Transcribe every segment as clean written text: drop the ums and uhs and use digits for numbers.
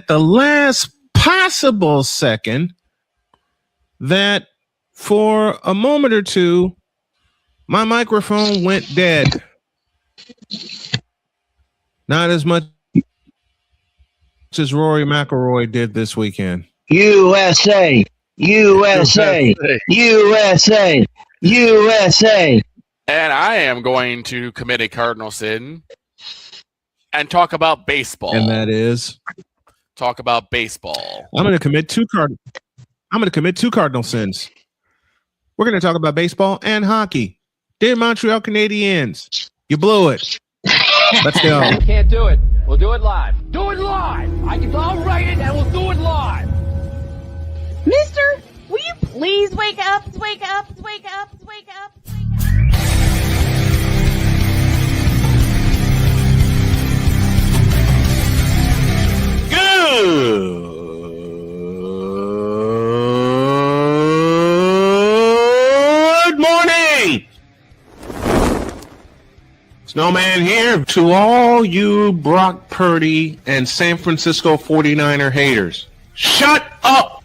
at the last possible second that for a moment or two, my microphone went dead. Not as much as Rory McIlroy did this weekend. USA, USA, USA, USA. And I am going to commit a cardinal sin and talk about baseball. And that is talk about baseball. I'm going to commit two cardinal sins. We're going to talk about baseball and hockey. Dear Montreal Canadiens, you blew it. Let's go. Can't do it. We'll do it live. Do it live. I'll write it and we'll do it live. Mister, will you please wake up? Wake up, wake up, wake up, wake up. Good morning. Snowman here to all you Brock Purdy and San Francisco 49er haters. Shut up.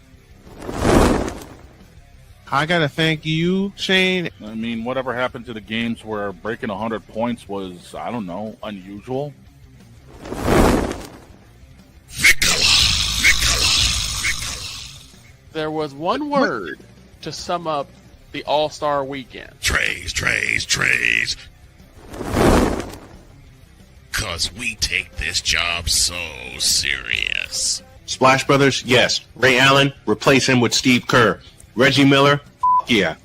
I got to thank you, Shane. I mean, whatever happened to the games where breaking 100 points was, I don't know, unusual? There was one word to sum up the All-Star weekend. Trays. Because we take this job so serious. Splash Brothers, yes. Ray Allen, replace him with Steve Kerr. Reggie Miller, yeah.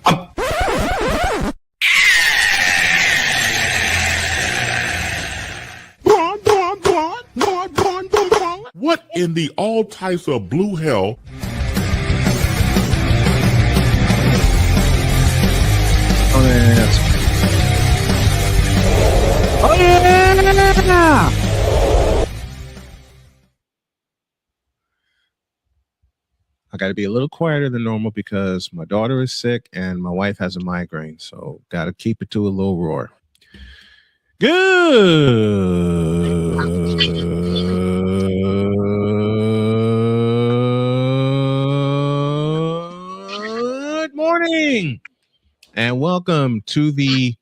What in the all types of blue hell? Oh, yeah. Oh, yeah! I got to be a little quieter than normal because my daughter is sick and my wife has a migraine. So got to keep it to a low roar. Good morning and welcome to the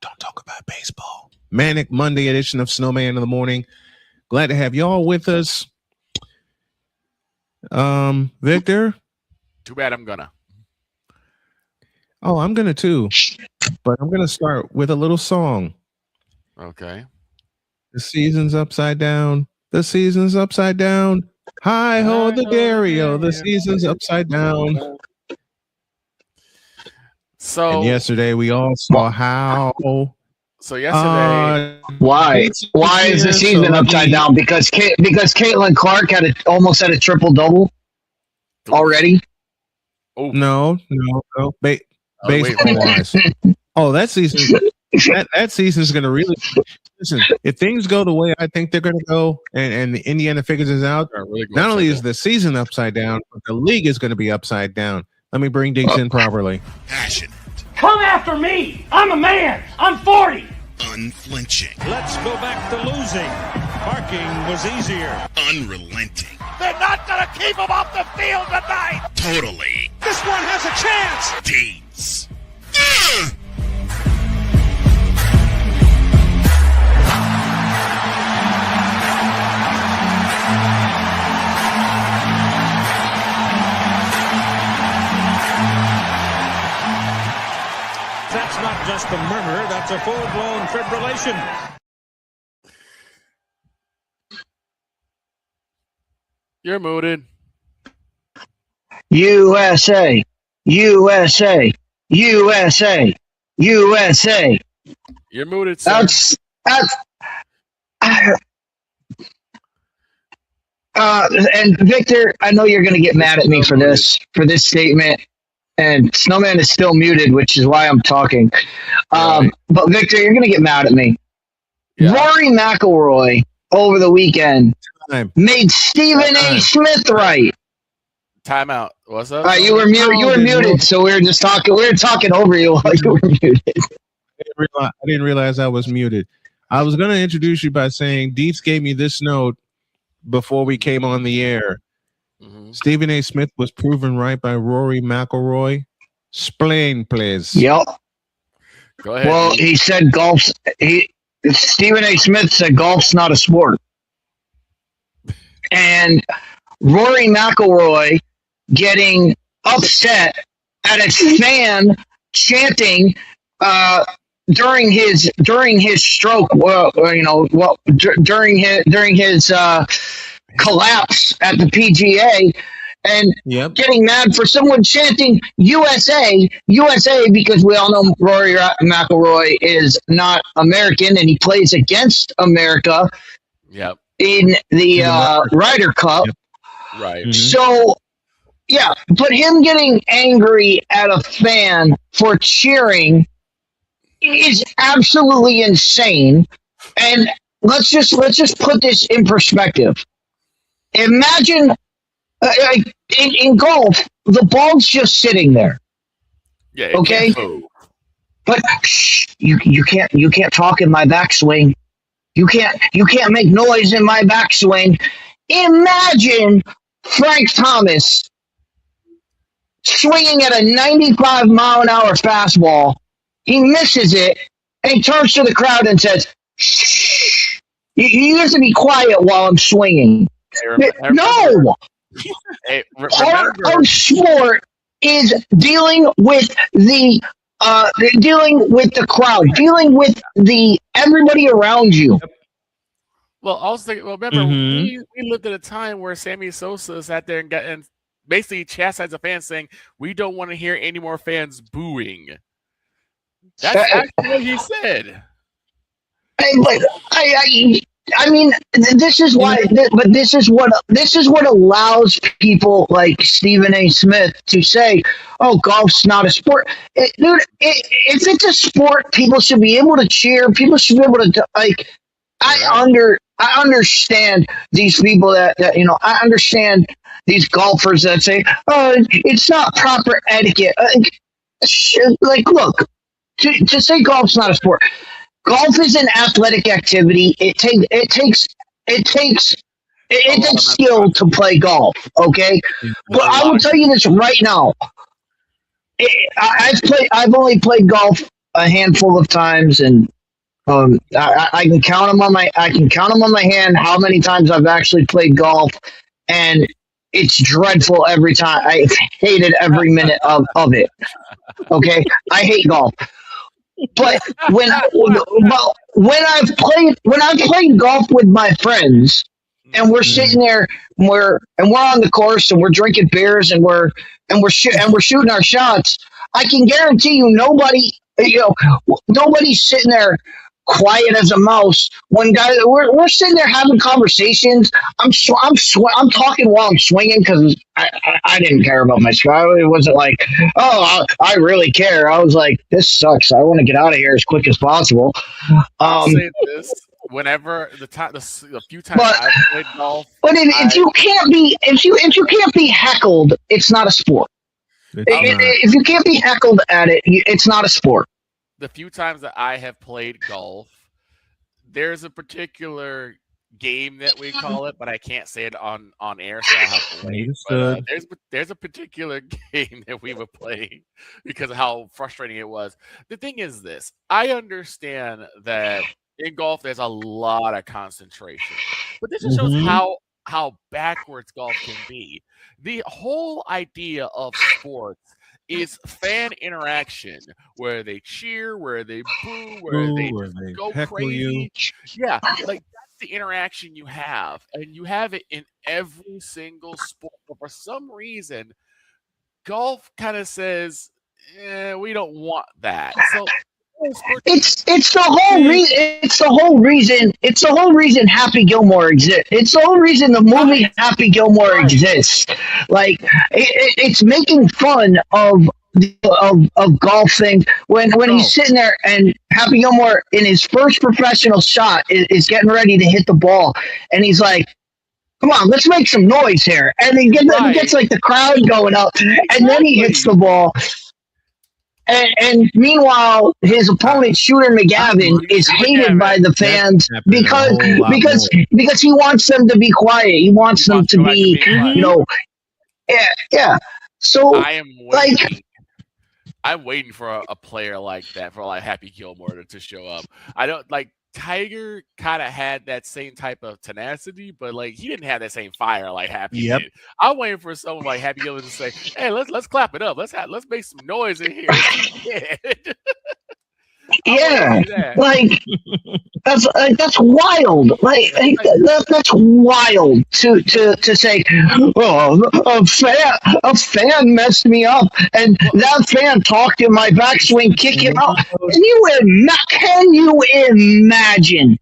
Don't Talk About Baseball Manic Monday edition of Snowman in the Morning. Glad to have y'all with us. Victor? Too bad I'm gonna. Oh, I'm gonna too. But I'm gonna start with a little song. Okay. The season's upside down. The season's upside down. Hi ho the Dario. The season's upside down. So And yesterday we all saw how So yesterday, Why is the season upside down? Because Caitlin Clark almost had a triple double already. No. Baseball wise. Oh, that season. That season's going to really listen. If things go the way I think they're going to go, and the Indiana figures this out, really not only is the season upside down, but the league is going to be upside down. Let me bring Diggs in properly. Passionate. Come after me. I'm a man. I'm 40. Unflinching. Let's go back to losing. Parking was easier. Unrelenting. They're not going to keep him off the field tonight. Totally. This one has a chance. Deeds. That's not just a murmur, that's a full-blown fibrillation. you're muted. USA, USA, USA, USA. You're muted, sir. And Victor, I know you're going to get mad at me for this statement. And Snowman is still muted, which is why I'm talking. But Victor, you're going to get mad at me. Yeah. Rory McIlroy over the weekend made Stephen A. Smith right. Timeout. What's up? You were muted. You were muted, so we were just talking. We were talking over you while you were muted. I didn't realize I was muted. I was going to introduce you by saying Deets gave me this note before we came on the air. Mhm. Stephen A. Smith was proven right by Rory McIlroy. Explain, please. Yep. Go ahead. Well, he said Stephen A. Smith said golf's not a sport. And Rory McIlroy getting upset at a fan chanting during his stroke, during his collapse at the PGA, and getting mad for someone chanting USA, because we all know Rory McIlroy is not American and he plays against America. Yep. In the Ryder Cup. Yep. Right. Mm-hmm. So, yeah, but him getting angry at a fan for cheering is absolutely insane. And let's just put this in perspective. Imagine in golf, the ball's just sitting there. Yeah. Okay. But you can't talk in my backswing. You can't make noise in my backswing. Imagine Frank Thomas swinging at a 95-mile-an-hour fastball. He misses it, and he turns to the crowd and says, "Shh, you have to be quiet while I'm swinging." No! Part of sport is dealing with the crowd, dealing with everybody around you. Well, also, remember, we lived at a time where Sammy Sosa sat there and basically chastised the fans, saying, "We don't want to hear any more fans booing." That's actually what he said. I mean, this is why. But this is what allows people like Stephen A. Smith to say, "Oh, golf's not a sport." Dude, if it's a sport, people should be able to cheer. People should be able to like. I understand these people that I understand these golfers that say, "Oh, it's not proper etiquette." Like, look, to say golf's not a sport. Golf is an athletic activity. It takes skill to play golf. Okay, but I will tell you this right now. I've only played golf a handful of times, and I can count them on my hand how many times I've actually played golf, and it's dreadful every time. I hated every minute of it. Okay, I hate golf. But when I've played golf with my friends, and we're sitting there, and we're on the course, and we're drinking beers, and we're shooting our shots, I can guarantee you nobody's sitting there quiet as a mouse. When guys, we're sitting there having conversations. I'm talking while I'm swinging because I didn't care about my score. It wasn't like, oh, I really care. I was like, this sucks. I want to get out of here as quick as possible. I'll say this: whenever the few times I've played golf, but if you can't be heckled, it's not a sport. If you can't be heckled at it, it's not a sport. The few times that I have played golf, there's a particular game that we call it, but I can't say it on air, so I have to wait. But, there's a particular game that we would play because of how frustrating it was. The thing is this: I understand that in golf there's a lot of concentration, but this just shows how backwards golf can be. The whole idea of sports is fan interaction, where they cheer, where they boo, where they go crazy. Yeah, like that's the interaction you have, and you have it in every single sport. But for some reason, golf kind of says, we don't want that. So it's the whole reason Happy Gilmore exists. It's the whole reason the movie Happy Gilmore exists. Like it's making fun of golfing when he's sitting there and Happy Gilmore in his first professional shot is getting ready to hit the ball, and he's like, "Come on, let's make some noise here," and he gets like the crowd going up, and then he hits the ball. And meanwhile, his opponent, Shooter McGavin, is hated by the fans because he wants them to be quiet. He wants them to be, yeah. So I am waiting. I'm waiting for a player like that, for like Happy Gilmore to show up. I don't like Tiger kind of had that same type of tenacity, but like he didn't have that same fire like Happy did. I'm waiting for someone like Happy Gilmore to say, "Hey, let's clap it up. Let's make some noise in here." Yeah, like that's wild. That's wild to say. Oh, a fan messed me up, and that fan talked in my backswing, kick him out. Can you imagine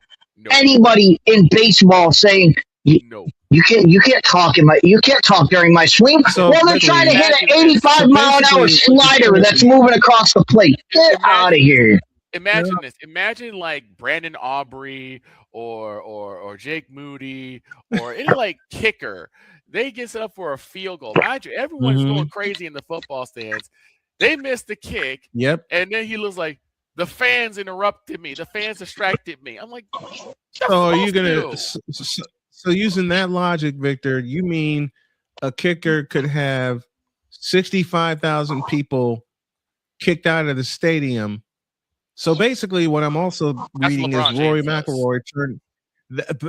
anybody in baseball saying you can't talk during my swing? So well, they're trying to hit an 85-mile-an-hour slider that's moving across the plate. Get out of here. Imagine this. Imagine like Brandon Aubrey or Jake Moody or any like kicker. They get set up for a field goal. Mind you, everyone's going crazy in the football stands. They missed the kick. Yep. And then he looks like, the fans interrupted me. The fans distracted me. I'm like, so are you gonna? So using that logic, Victor, you mean a kicker could have 65,000 people kicked out of the stadium? So basically, what I'm also reading is Rory McIlroy turned.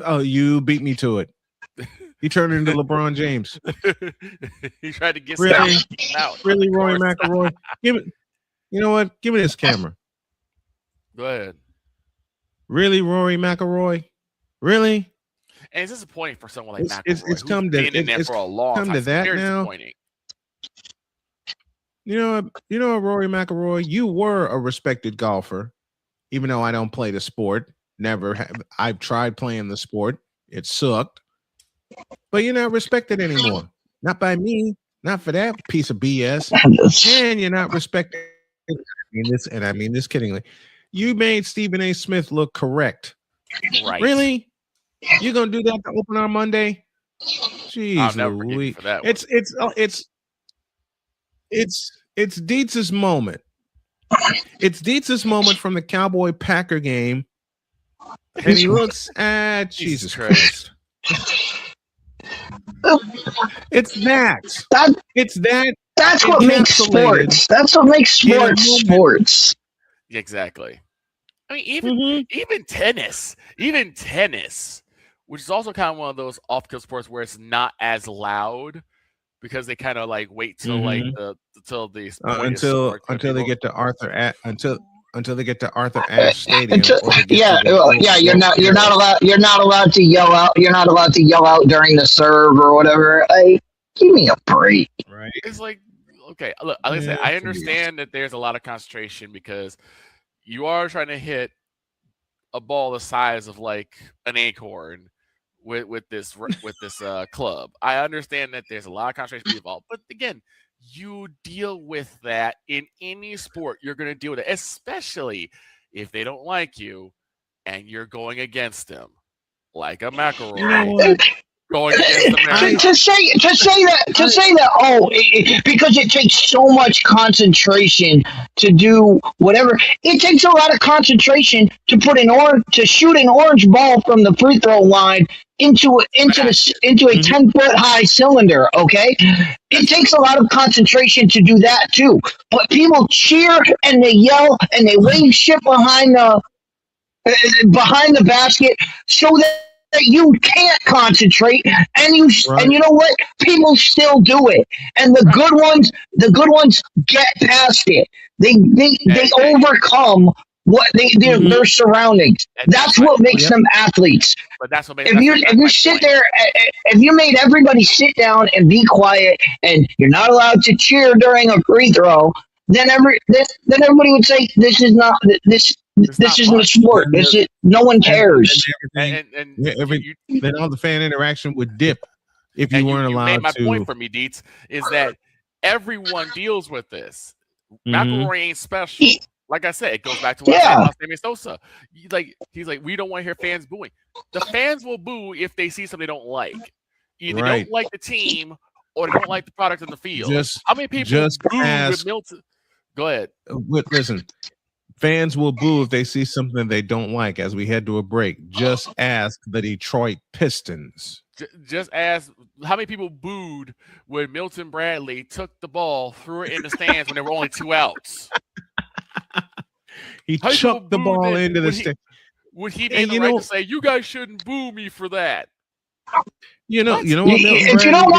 Oh, you beat me to it. He turned into LeBron James. He tried to get out. Really, Rory McIlroy? Give it. You know what? Give me this camera. Go ahead. Really, Rory McIlroy? Really? And it's disappointing for someone like McIlroy. It's come to been in there for a long time. To that now. You know, Rory McIlroy, you were a respected golfer, even though I don't play the sport. Never have. I've tried playing the sport. It sucked. But you're not respected anymore. Not by me. Not for that piece of BS. And you're not respected. I mean this kiddingly. You made Stephen A. Smith look correct. Right. Really? You're gonna do that to open on Monday? Jeez, Louise. It's Dietz's moment. It's Dietz's moment from the Cowboy Packer game. And he looks at Jesus Christ. It's that. That's what makes sports. That's what makes sports. Exactly. I mean, even tennis, which is also kind of one of those off-field sports where it's not as loud because they kind of like wait till like until they get to Arthur until they get to Arthur Ashe Stadium. You're not allowed to yell out. You're not allowed to yell out during the serve or whatever. Give me a break. Right. It's like, okay, look, like I said, I understand that there's a lot of concentration because you are trying to hit a ball the size of like an acorn with this club. I understand that there's a lot of concentration involved, but again, you deal with that in any sport. You're going to deal with it, especially if they don't like you and you're going against them, like a McIlroy. Going against to say that because it takes so much concentration to do whatever. It takes a lot of concentration to shoot an orange ball from the free throw line into a 10-foot high cylinder. Okay, it takes a lot of concentration to do that too. But people cheer and they yell and they wave shit behind the basket so that you can't concentrate, and you know what? People still do it, and the good ones get past it. They overcome their surroundings. That's what makes them athletes. But that's what makes if you sit there, if you made everybody sit down and be quiet, and you're not allowed to cheer during a free throw, then everybody would say this isn't a sport. No one cares. Then all the fan interaction would dip if you weren't allowed to. My point for me, Dietz, is that everyone deals with this. McIlroy ain't special. Like I said, it goes back to what I said about Sammy Sosa. He's like, we don't want to hear fans booing. The fans will boo if they see something they don't like. Either they don't like the team or they don't like the product in the field. How many people booed with Milton? Go ahead. Listen, fans will boo if they see something they don't like. As we head to a break, just ask the Detroit Pistons. Just ask how many people booed when Milton Bradley took the ball, threw it in the stands when there were only 2 outs. He chucked the ball into the stands. Would he be in the right to say, "You guys shouldn't boo me for that"? You know what? If you don't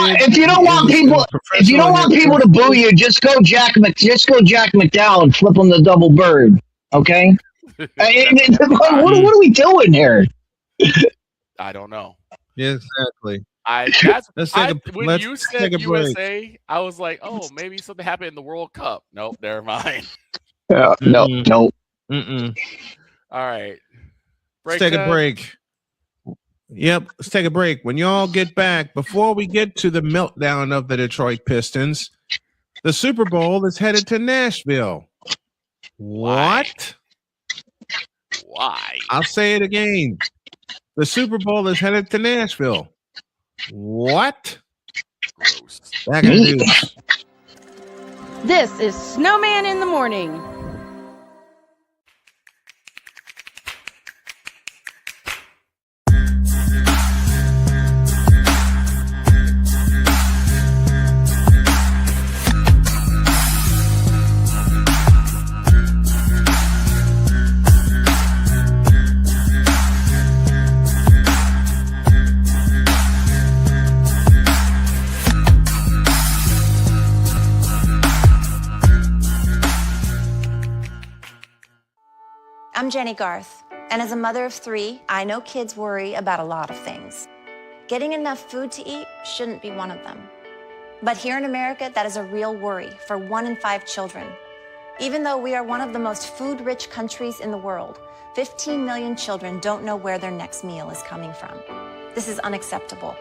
want people to boo you, just go Jack McDowell and flip him the double bird. Okay. What are we doing here? I don't know. Yeah, exactly. When you said USA, I was like, oh, maybe something happened in the World Cup. Nope, never mind. No. Mm-mm. All right. Let's take a break. Yep, let's take a break. When y'all get back, before we get to the meltdown of the Detroit Pistons, the Super Bowl is headed to Nashville. What? Why? I'll say it again. The Super Bowl is headed to Nashville. What? Gross. Back in the news. This is Snowman in the Morning. I'm Jenny Garth, and as a mother of 3, I know kids worry about a lot of things. Getting enough food to eat shouldn't be one of them. But here in America, that is a real worry for 1 in 5 children. Even though we are one of the most food-rich countries in the world, 15 million children don't know where their next meal is coming from. This is unacceptable,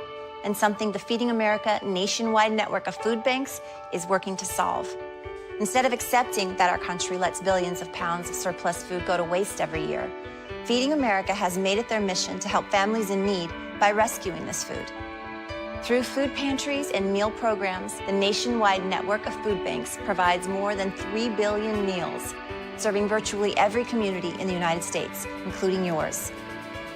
and something the Feeding America nationwide network of food banks is working to solve. Instead of accepting that our country lets billions of pounds of surplus food go to waste every year, Feeding America has made it their mission to help families in need by rescuing this food. Through food pantries and meal programs, the nationwide network of food banks provides more than 3 billion meals, serving virtually every community in the United States, including yours.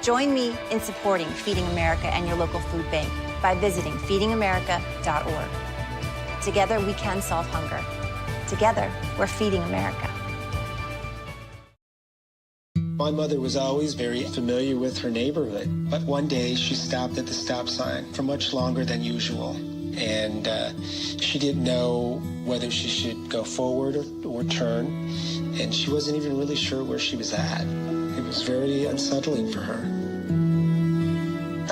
Join me in supporting Feeding America and your local food bank by visiting feedingamerica.org. Together, we can solve hunger. Together, we're Feeding America. My mother was always very familiar with her neighborhood, but one day she stopped at the stop sign for much longer than usual, and she didn't know whether she should go forward or turn, and she wasn't even really sure where she was at. It was very unsettling for her.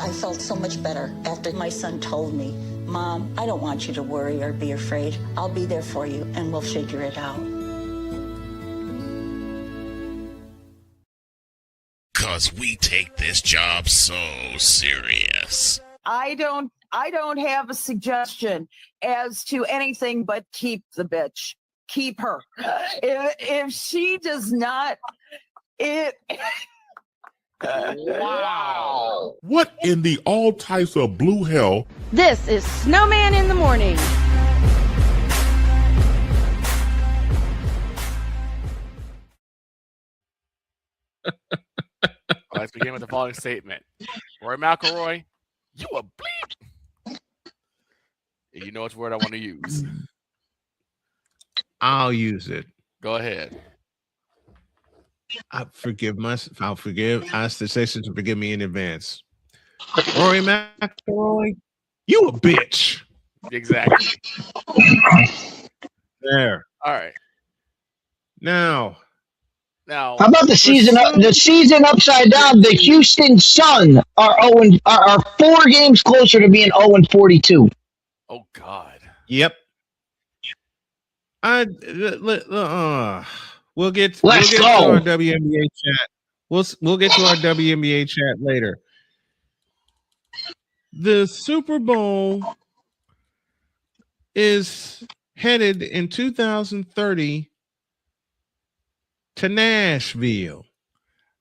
I felt so much better after my son told me, "Mom, I don't want you to worry or be afraid. I'll be there for you, and we'll figure it out." Because we take this job so serious. I don't have a suggestion as to anything but keep the bitch. Keep her. If she does not... Wow. What in the all types of blue hell? This is Snowman in the Morning. Let's begin with the following statement. Roy McIlroy, you a bleep. You know which word I want to use. I'll use it. Go ahead. I'll ask the session to forgive me in advance. Rory McIlroy, you a bitch. Exactly. There. All right. Now, how about the season upside down? The Houston Sun are 4 games closer to being 0-42. Oh God. Yep. We'll get to our WNBA chat. We'll get to our WNBA chat later. The Super Bowl is headed in 2030 to Nashville.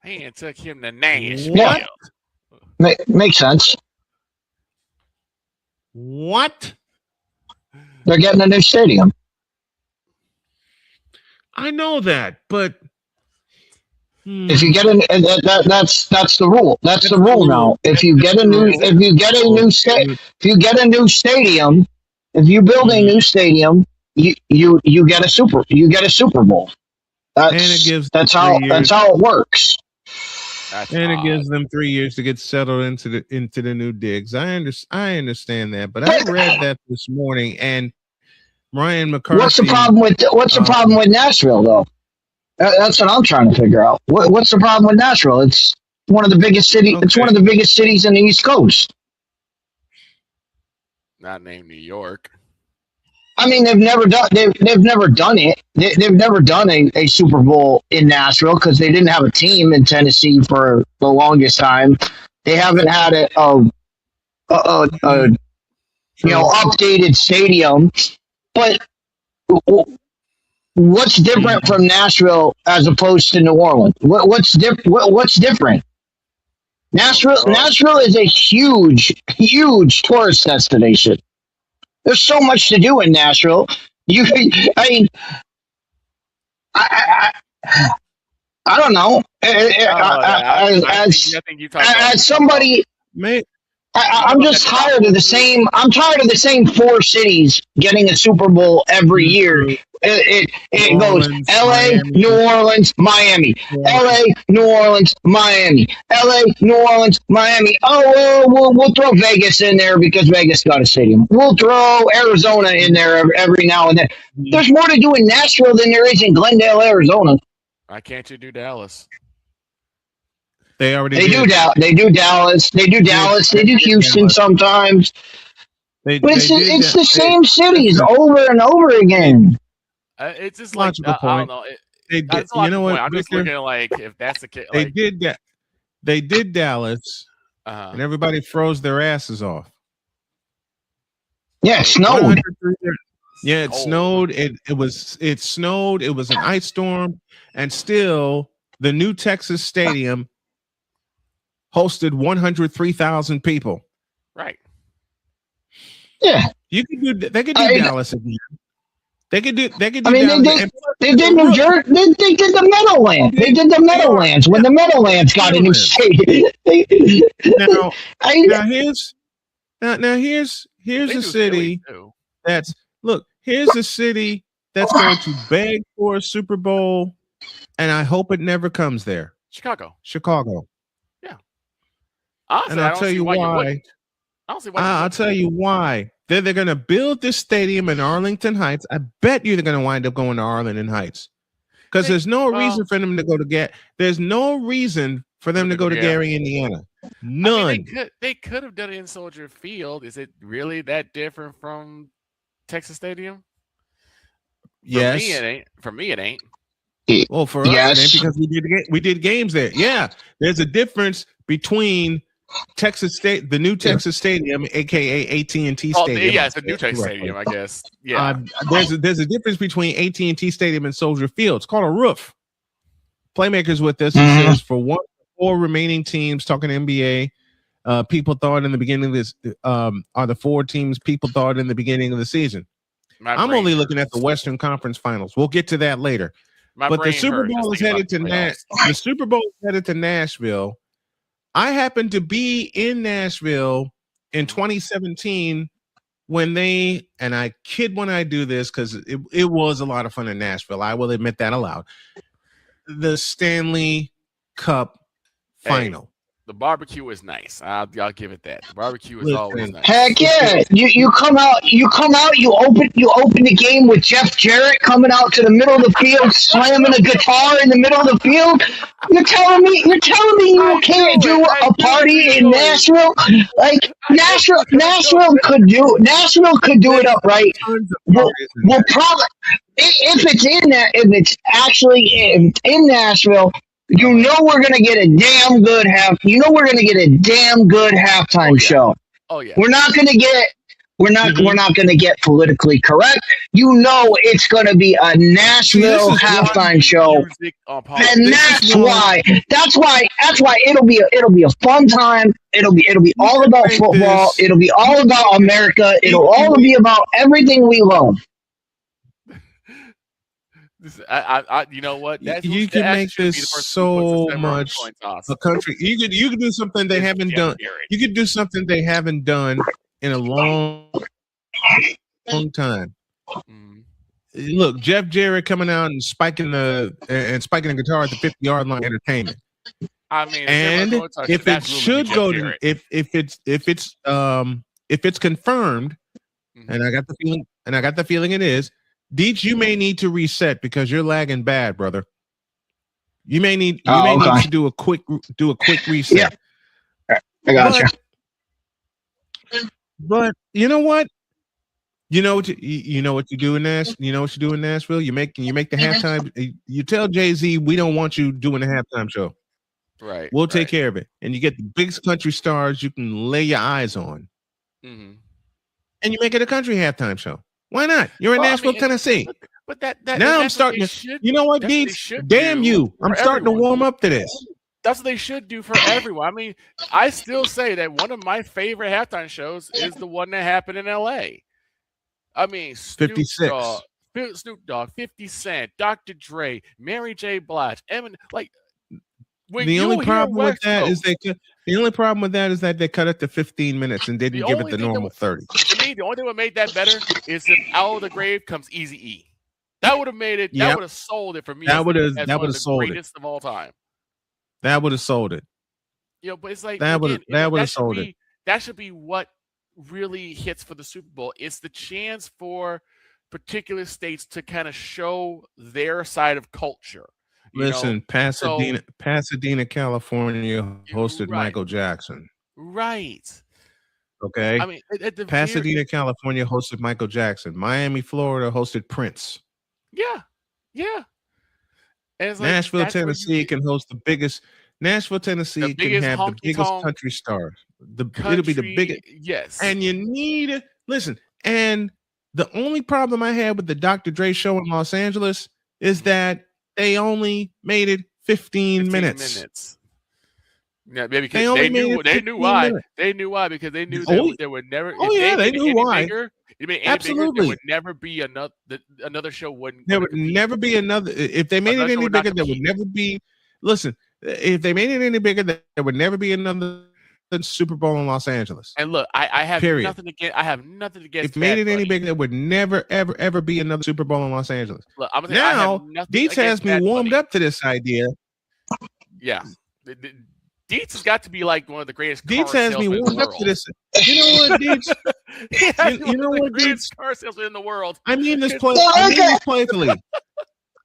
Man, took him to Nashville. Yeah. Makes sense. What? They're getting a new stadium. I know that, but if you get that's the rule. That's the rule now. If you get a new stadium, if you build a new stadium, you get a Super Bowl. That's how it works. It gives them 3 years to get settled into the new digs. I understand that, but I read that this morning, and Ryan McCarthy. What's the problem with Nashville though? That's what I'm trying to figure out. What's the problem with Nashville? It's one of the biggest cities. Okay. It's one of the biggest cities in the East Coast. Not named New York. I mean, they've never done it. They've never done a Super Bowl in Nashville because they didn't have a team in Tennessee for the longest time. They haven't had updated stadium. But what's different from Nashville as opposed to New Orleans? What's different? Nashville is a huge tourist destination. There's so much to do in Nashville. I don't know. As somebody, I'm just tired of the same. I'm tired of the same 4 cities getting a Super Bowl every year. It goes L.A., New Orleans, Miami. L.A., New Orleans, Miami. L.A., New Orleans, Miami. Oh, we'll throw Vegas in there because Vegas got a stadium. We'll throw Arizona in there every now and then. There's more to do in Nashville than there is in Glendale, Arizona. Why can't you do Dallas? They already do Dallas. They do Dallas. They do Houston sometimes. But it's the same cities over and over again. It's just logical point. I don't know. You know what? I'm just looking like if that's the case. They did that. They did Dallas, and everybody froze their asses off. Yeah, it snowed. Yeah, it snowed. It snowed. It was an ice storm, and still the new Texas Stadium hosted 103,000 people. Right. Yeah. You could do. They could do Dallas again. They could do. They did New Jersey. They did the Meadowlands. They did the Meadowlands when the Meadowlands got a new stadium. Now here's a city that's here's a city that's going to beg for a Super Bowl, and I hope it never comes there. Chicago. Yeah. Honestly, and I'll tell you why. I'll tell you why. They're going to build this stadium in Arlington Heights. I bet you they're going to wind up going to Arlington Heights because there's no reason for them to go to There's no reason for them to go to Gary, Indiana. None. I mean, they could have done it in Soldier Field. Is it really that different from Texas Stadium? Yes. For me, it ain't. Well, for us, it ain't because we did games there. Yeah, there's a difference between Texas State, the new Texas Stadium, aka AT&T Stadium. Yeah, it's a new Texas Stadium, I guess. Yeah, there's a difference between AT&T Stadium and Soldier Field. It's called a roof. Playmakers with this. It says for 4 remaining teams. Talking NBA, people thought in the beginning of this are the 4 teams people thought in the beginning of the season. I'm only looking at the Western Conference Finals. We'll get to that later. But the Super Bowl is headed to Nashville. I happened to be in Nashville in 2017 when and I kid when I do this because it was a lot of fun in Nashville. I will admit that aloud. The Stanley Cup final. The barbecue was nice. I'll give it that. The barbecue is always nice. Heck yeah! You come out. You open the game with Jeff Jarrett coming out to the middle of the field, slamming a guitar in the middle of the field. You're telling me you can't do a party in Nashville? Like Nashville could do it up right. We'll probably if it's actually in Nashville. You know we're gonna get a damn good halftime show. Oh yeah. We're not gonna get politically correct. You know it's gonna be a Nashville halftime show, and that's why it'll be a fun time. It'll be all about football. It'll be all about America. It'll all be about everything we love. You know what? You can make this so much a country. You could do something they haven't done. You could do something they haven't done in a long time. Look, Jeff Jarrett coming out and spiking the guitar at the 50-yard line. Entertainment. I mean, and if it should go to if it's confirmed, and I got the feeling it is, Deets, you may need to reset because you're lagging bad, brother. You may need to do a quick reset. Yeah. I got you. But you know what? You know what you do in Nashville? You know what you do in Nashville? You make the halftime. You tell Jay-Z we don't want you doing the halftime show. Right. We'll take care of it. And you get the biggest country stars you can lay your eyes on. Mm-hmm. And you make it a country halftime show. Why not? You're in Nashville, Tennessee. But that now I'm starting to. You know what, Deets? Damn you! I'm starting to warm up to this. That's what they should do for everyone. I mean, I still say that one of my favorite halftime shows is the one that happened in L.A. I mean, Snoop Dogg, 50 Cent, Dr. Dre, Mary J. Blige, Eminem. Like, the only problem with that is that they cut it to 15 minutes and didn't give it the normal 30. To me, the only thing that made that better is if out of the grave comes Eazy-E. That would have made it. That would have sold it for me. That would have sold it. Greatest of all time. That would have sold it. You know, but it's like that would have sold it. That should be what really hits for the Super Bowl. It's the chance for particular states to kind of show their side of culture. Listen, Pasadena, California hosted Michael Jackson. Right. Okay. I mean, Pasadena, California hosted Michael Jackson. Miami, Florida hosted Prince. Yeah. Yeah. And it's Nashville, Tennessee can host the biggest. Nashville, Tennessee can have the biggest country stars. It'll be the biggest. Yes. And you need and the only problem I had with the Dr. Dre show in Los Angeles is that they only made it 15 minutes. Yeah, maybe because they knew why. Minutes. They knew why because they knew that there would never. They knew why. Absolutely, there would never be another show. There would never be another. If they made it any bigger, there would never be. Listen, if they made it any bigger, there would never be another Super Bowl in Los Angeles. And look, I have nothing against. I have nothing against. If made it any bigger, there would never, ever be another Super Bowl in Los Angeles. Look, now, Deets has me warmed up to this idea. Yeah, Deets has got to be like one of the greatest. Deets has me warmed up to this. You know what, Deets? you know what, Deets? Car salesman in the world. I mean this playfully.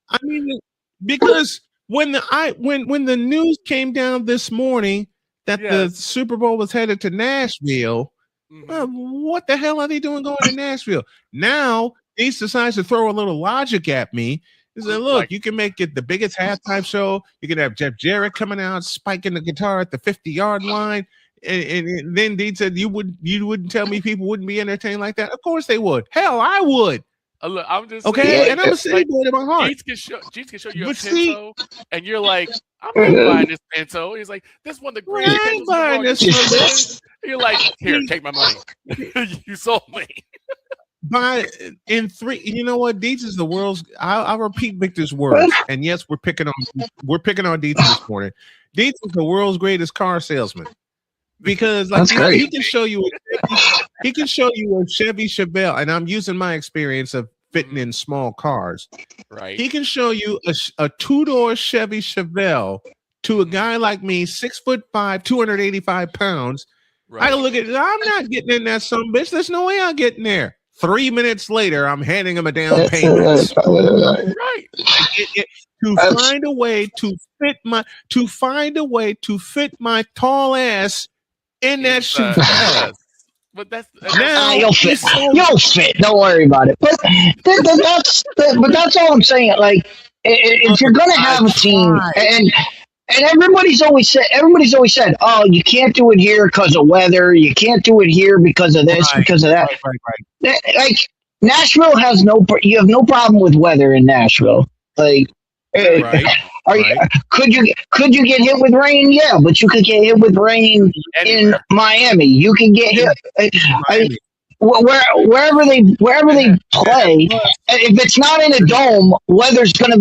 I mean because when the news came down this morning that the Super Bowl was headed to Nashville, what the hell are they doing going to Nashville? Now Deets decides to throw a little logic at me. He said, look, you can make it the biggest halftime show. You can have Jeff Jarrett coming out, spiking the guitar at the 50-yard line. And then Deets said, you wouldn't tell me people wouldn't be entertained like that? Of course they would. Hell, I would. Look, I'm just saying, and I'm a city boy in my heart. Deets can show you a Pinto, and you're like, I'm not buying this Pinto. He's like, this one of the greatest Pintos in the world. You're like, here, take my money. You sold me. You know what? Deets is the world's. I'll repeat Victor's words. And yes, we're picking on Deets this morning. Deets is the world's greatest car salesman because he can show you a Chevy Chevelle, and I'm using my experience of fitting in small cars. Right. He can show you a two-door Chevy Chevelle to a guy like me, 6'5", 285 pounds. Right. I look at it. I'm not getting in that some bitch. There's no way I'm getting there. 3 minutes later, I'm handing him a down payment. Right. To find a way to fit my tall ass in that Chevelle. But that's you'll fit. You'll fit. Don't worry about it. But that's all I'm saying. Like, if you're gonna have a team, and everybody's always said, oh, you can't do it here because of weather. You can't do it here because of this, because of that. Right. Like Nashville you have no problem with weather in Nashville. Like, could you get hit with rain? Yeah, but you could get hit with rain in Miami. You can get hit. wherever they play, if it's not in a dome, weather can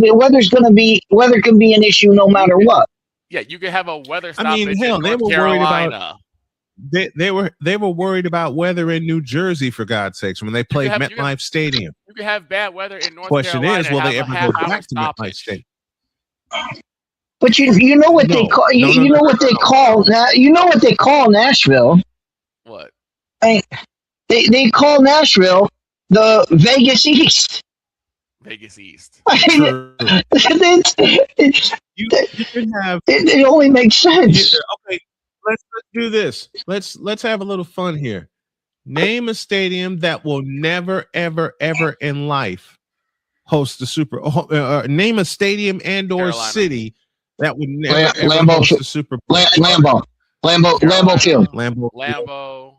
be an issue no matter what. Yeah, you could have a weather stoppage. I mean, hell, in they North were Carolina. worried about they were worried about weather in New Jersey, for God's sakes, when they played MetLife Stadium. You could have bad weather in North Question Carolina. is, will they ever go back to stoppage. MetLife Stadium? But you know what they call you know what they call Nashville. What? They call Nashville the Vegas East. Vegas East. It only makes sense. Okay, let's do this. Let's have a little fun here. Name a stadium that will never, ever, ever in life host the Super. Name a stadium and/or city that would never ever host the Super Bowl. Lambeau Field. Lambeau.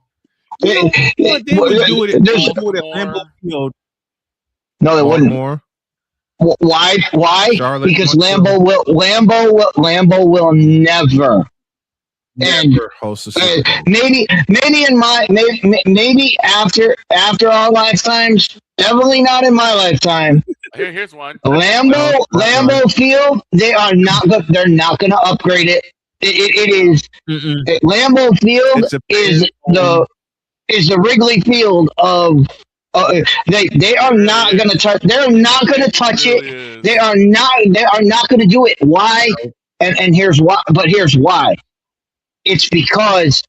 They would do it at Lambeau Field. No, they wouldn't. More. Why? Charlotte, because Lambeau will never host a Super Bowl. Maybe after our lifetimes. Definitely not in my lifetime. Here's one. Lambeau Field. They're not going to upgrade it. It is. Lambeau Field is the Wrigley Field of. They are not going to touch. They're not going to touch it. They are not going to do it. Why? And here's why. But here's why. It's because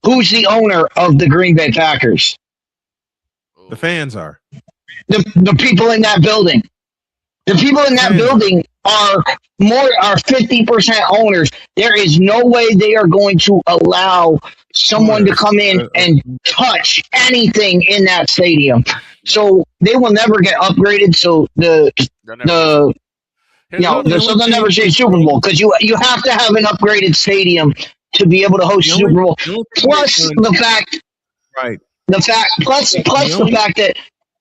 who's the owner of the Green Bay Packers? The fans are. The people in that building. The people in that building are 50% owners. There is no way they are going to allow someone to come in and touch anything in that stadium. So they will never get upgraded. So they'll never say Super Bowl, because you have to have an upgraded stadium to be able to host Super Bowl. Plus the fact that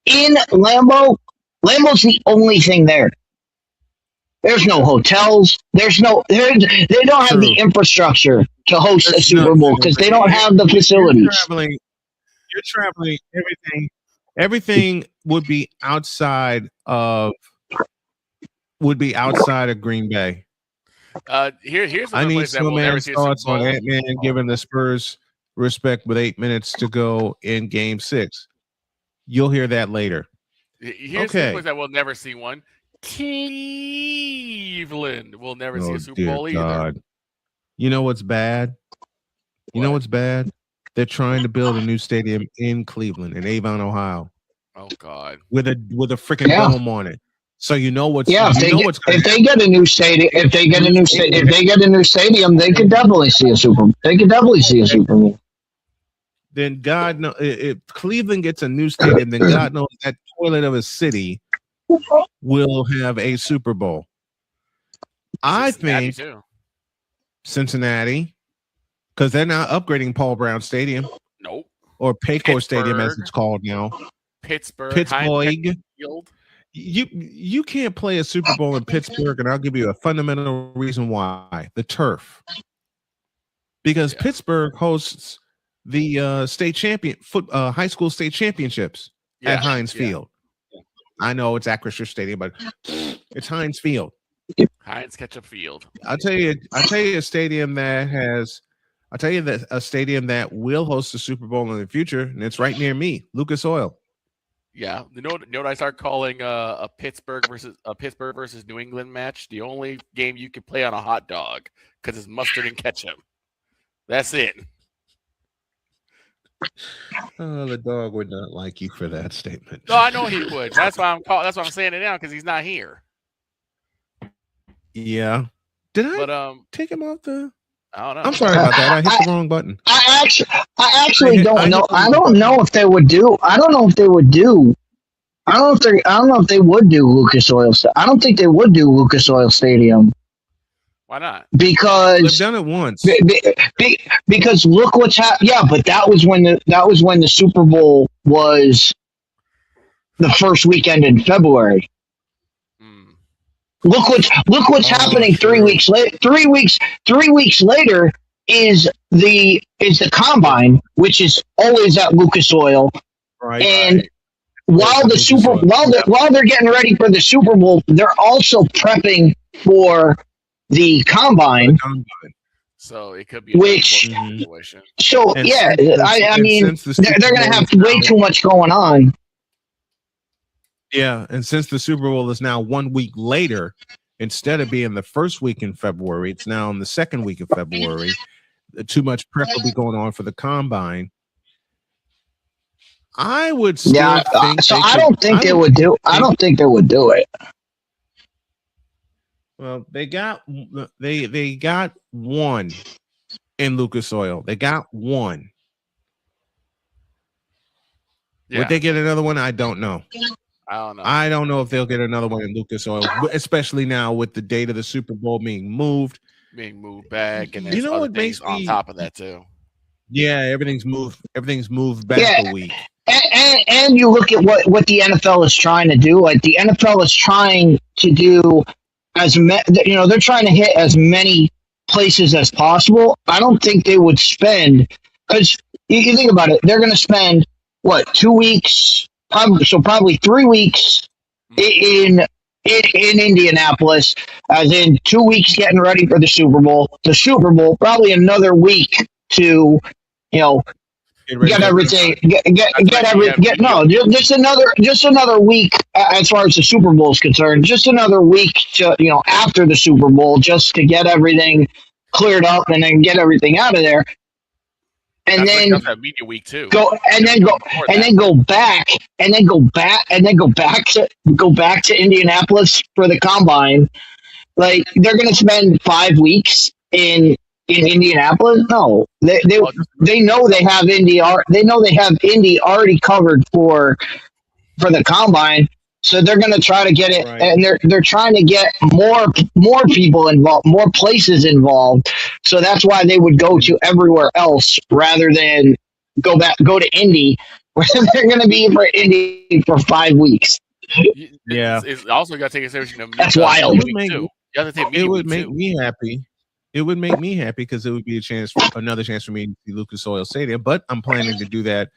in Lambeau's the only thing there. There's no hotels. They don't have the infrastructure to host a Super Bowl because they don't have the facilities. You're traveling. Everything would be outside of Green Bay. Here's I need Snowman's thoughts on Ant-Man giving the Spurs respect with 8 minutes to go in Game 6. You'll hear that later. Here's the place that we'll never see one. Cleveland will never see a Super Bowl either. God. You know what's bad? They're trying to build a new stadium in Cleveland, in Avon, Ohio. Oh God! With a freaking dome on it. So you know what's if they get a new stadium, they could definitely see a Super Bowl. They could definitely see a Super Bowl. Then God knows if Cleveland gets a new stadium, then God knows that toilet of a city will have a Super Bowl. I think Cincinnati, because they're not upgrading Paul Brown Stadium. Nope. Or Paycor Stadium, as it's called now. Pittsburgh. You can't play a Super Bowl in Pittsburgh, and I'll give you a fundamental reason why. The turf. Because Pittsburgh hosts the state champion high school state championships at Heinz Field. I know it's Acrisure Stadium, but it's Heinz Field. Heinz Ketchup Field. I'll tell you a stadium that will host the Super Bowl in the future, and it's right near me, Lucas Oil. Yeah, you know what I start calling a Pittsburgh versus New England match? The only game you can play on a hot dog because it's mustard and ketchup. That's it. The dog would not like you for that statement. No, I know he would. That's why I'm saying it now, because he's not here. Yeah. Did I take him off the? I don't know. I'm sorry about that. I hit the wrong button. I actually don't know. I don't know if they would do. I don't know if they would do Lucas Oil. I don't think they would do Lucas Oil Stadium. Why not? Because they've done it once. Because look what's happened. Yeah, but that was when the Super Bowl was the first weekend in February. Look what's happening 3 weeks later. 3 weeks later is the combine, which is always at Lucas Oil. And while they're getting ready for the Super Bowl, they're also prepping for the combine. So it could be situation. So And yeah, since- I mean, since the Super they're going to Bowl have is way now- too much going on. Yeah, and since the Super Bowl is now 1 week later, instead of being the first week in February, it's now in the second week of February. Too much prep will be going on for the combine. I would still think. So I don't think they would do. I don't think they would do it. Well, they got one in Lucas Oil. They got one. Yeah. Would they get another one? I don't know. I don't know if they'll get another one in Lucas Oil, especially now with the date of the Super Bowl being moved back, and there's other things on top of that too. Yeah, everything's moved back a week. And you look at what the NFL is trying to do. Like the NFL is trying to do they're trying to hit as many places as possible. I don't think they would spend, because you think about it, they're going to spend 2 weeks, probably 3 weeks in Indianapolis, as in 2 weeks getting ready for the Super Bowl. The Super Bowl, probably another week to, get everything, just another week as far as the Super Bowl is concerned. Just another week to, after the Super Bowl, just to get everything cleared up and then get everything out of there. And then media week too. Go back to Indianapolis for the combine. Like they're going to spend 5 weeks in Indianapolis. No, they know they have Indy. They know they have Indy already covered for the combine. So they're going to try to get it, and they're trying to get more people involved, more places involved. So that's why they would go to everywhere else rather than go to Indy, where they're going to be for Indy for 5 weeks. Yeah, it's also got to take a consideration. That's wild. It would make me happy. It would make me happy because it would be another chance for me to see Lucas Oil Stadium. But I'm planning to do that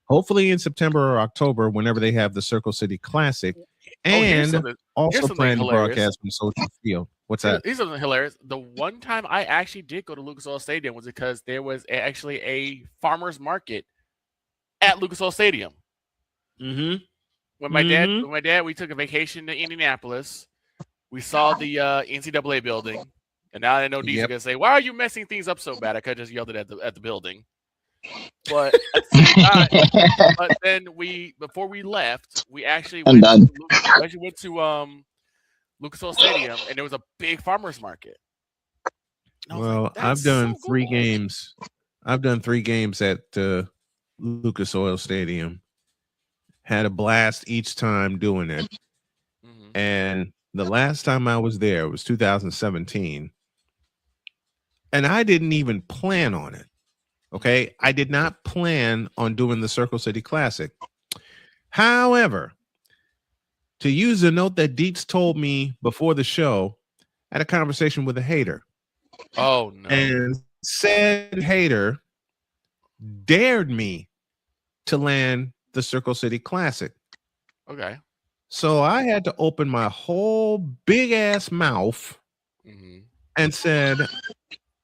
hopefully in September or October, whenever they have the Circle City Classic, and also plan to broadcast from Soldier Field. What's that? Here's something hilarious. The one time I actually did go to Lucas Oil Stadium was because there was actually a farmer's market at Lucas Oil Stadium. Mm-hmm. When my dad, we took a vacation to Indianapolis. We saw the NCAA building, and now I know D's are gonna say, "Why are you messing things up so bad?" I could have just yelled it at the building. But at the same time, then before we left, we actually went to Lucas Oil Stadium, and there was a big farmers market. Well, I've done 3 games. I've done 3 games at Lucas Oil Stadium. Had a blast each time doing it. Mm-hmm. And the last time I was there was 2017. And I didn't even plan on it. Okay, I did not plan on doing the Circle City Classic. However, to use a note that Dietz told me before the show, I had a conversation with a hater. Oh, no. And said hater dared me to land the Circle City Classic. Okay. So I had to open my whole big ass mouth and said,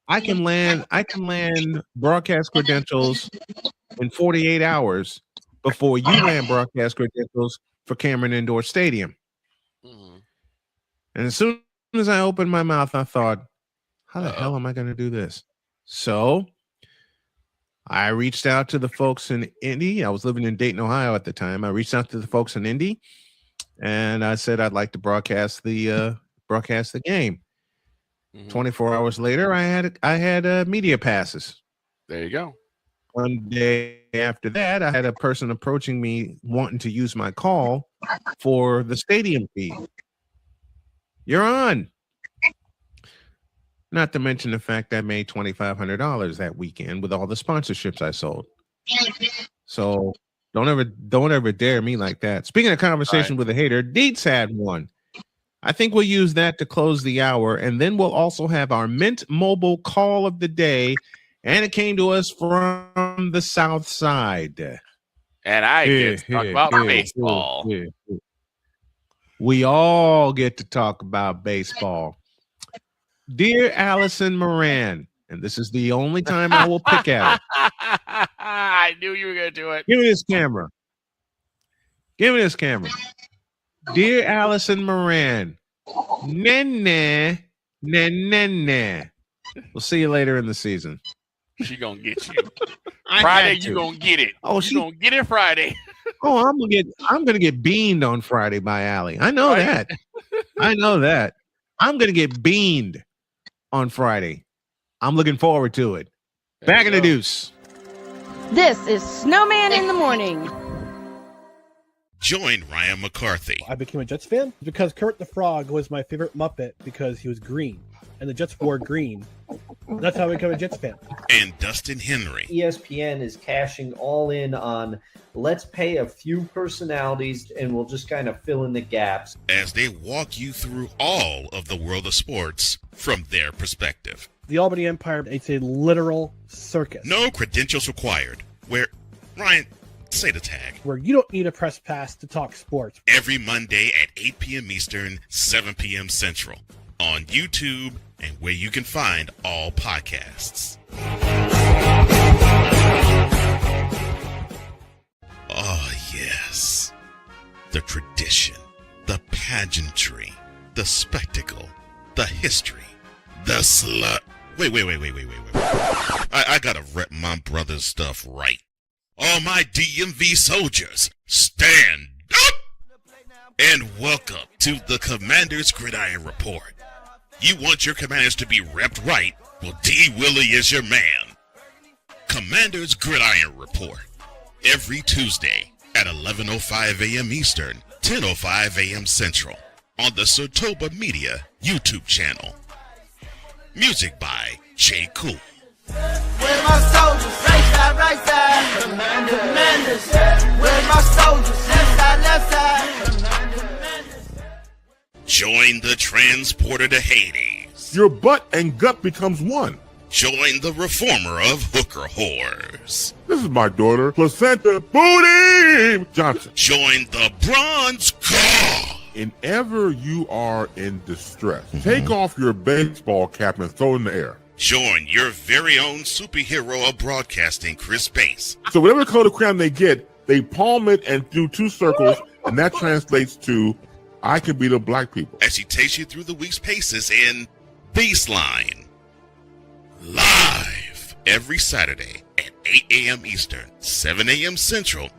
I can land broadcast credentials in 48 hours before you land broadcast credentials for Cameron Indoor Stadium. Mm-hmm. And as soon as I opened my mouth, I thought, how the hell am I going to do this? So I reached out to the folks in Indy. I was living in Dayton, Ohio at the time. I reached out to the folks in Indy, and I said I'd like to broadcast the game. 24 hours later, I had media passes. There you go. One day after that, I had a person approaching me wanting to use my call for the stadium feed. You're on. Not to mention the fact I made $2,500 that weekend with all the sponsorships I sold. So don't ever dare me like that. Speaking of conversation with a hater, Dietz had one. I think we'll use that to close the hour, and then we'll also have our Mint Mobile call of the day, and it came to us from the South Side. And I get to talk about baseball. We all get to talk about baseball. Dear Allison Moran, and this is the only time I will pick at it. I knew you were going to do it. Give me this camera. Give me this camera. Dear Allison Moran, nah. We'll see you later in the season. She gonna get you. Friday, you gonna get it. Oh, she gonna get it Friday. Oh, I'm gonna get beaned on Friday by Allie. I know that. I know that. I'm gonna get beaned on Friday. I'm looking forward to it. Back in the deuce. This is Snowman in the Morning. Join Ryan McCarthy. I became a Jets fan because Kermit the Frog was my favorite Muppet because he was green, and the Jets wore green. That's how I became a Jets fan. And Dustin Henry. ESPN is cashing all in on let's pay a few personalities and we'll just kind of fill in the gaps. As they walk you through all of the world of sports from their perspective. The Albany Empire, it's a literal circus. No credentials required. Where, Ryan, say the tag. Where you don't need a press pass to talk sports. Every Monday at 8 p.m. Eastern, 7 p.m. Central. On YouTube and where you can find all podcasts. Oh, yes. The tradition, the pageantry, the spectacle, the history, the slut. Wait. I gotta rep my brother's stuff right. All my DMV soldiers, stand up! And welcome to the Commander's Gridiron Report. You want your commanders to be repped right? Well, D. Willie is your man. Commander's Gridiron Report. Every Tuesday at 11:05 a.m. Eastern, 10:05 a.m. Central. On the Sotoba Media YouTube channel. Music by J. Cool. Where's my soldiers? Right side. Commanders. Where's my soldiers? Left side. Join the transporter to Hades. Your butt and gut becomes one. Join the reformer of hooker whores. This is my daughter, Placenta Booty Johnson. Join the bronze car. Whenever you are in distress, take off your baseball cap and throw it in the air. Join your very own superhero of broadcasting, Chris Bass. So whatever color crown they get, they palm it and do two circles, and that translates to, I can beat up black people. As he takes you through the week's paces in Baseline. Live every Saturday at 8 a.m. Eastern, 7 a.m. Central,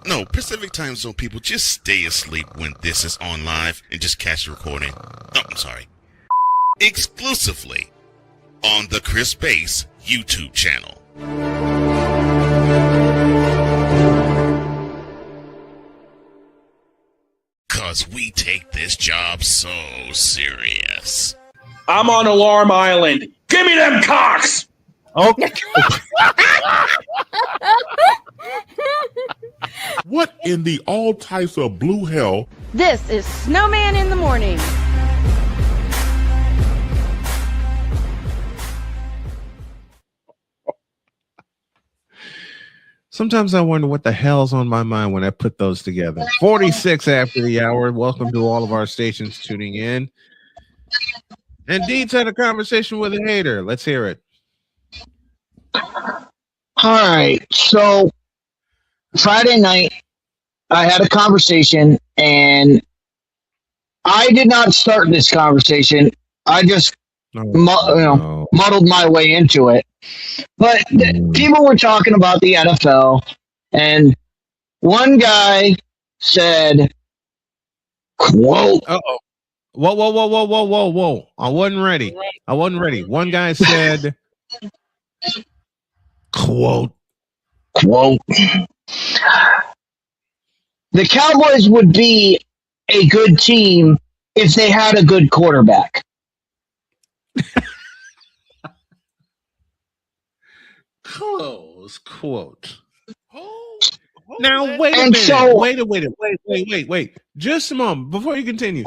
No, Pacific Time Zone people, just stay asleep when this is on live and just catch the recording. Oh, I'm sorry. Exclusively on the Chris Bass YouTube channel. Cause we take this job so serious. I'm on Alarm Island. Give me them cocks! Okay. What in the all types of blue hell? This is Snowman in the Morning. Sometimes I wonder what the hell's on my mind when I put those together. 46 after the hour. Welcome to all of our stations tuning in. And Deeds had a conversation with a hater. Let's hear it. All right. So Friday night, I had a conversation, and I did not start this conversation. I just muddled my way into it. But people were talking about the NFL, and one guy said, quote, uh-oh. Whoa. I wasn't ready. One guy said, quote. The Cowboys would be a good team if they had a good quarterback. Close quote. Now wait a minute. Wait. Just a moment before you continue.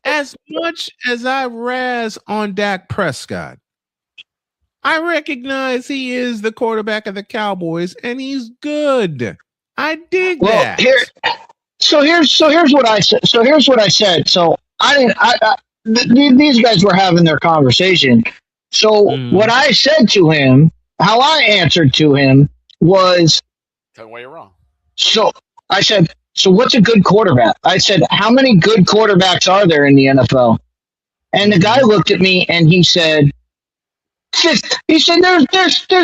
As much as I razz on Dak Prescott, I recognize he is the quarterback of the Cowboys, and he's good. I dig that. Here's what I said. So these guys were having their conversation. So what I said to him, how I answered to him was, tell me why you're wrong. So I said, so what's a good quarterback? I said, how many good quarterbacks are there in the NFL? And the guy looked at me and he said, there's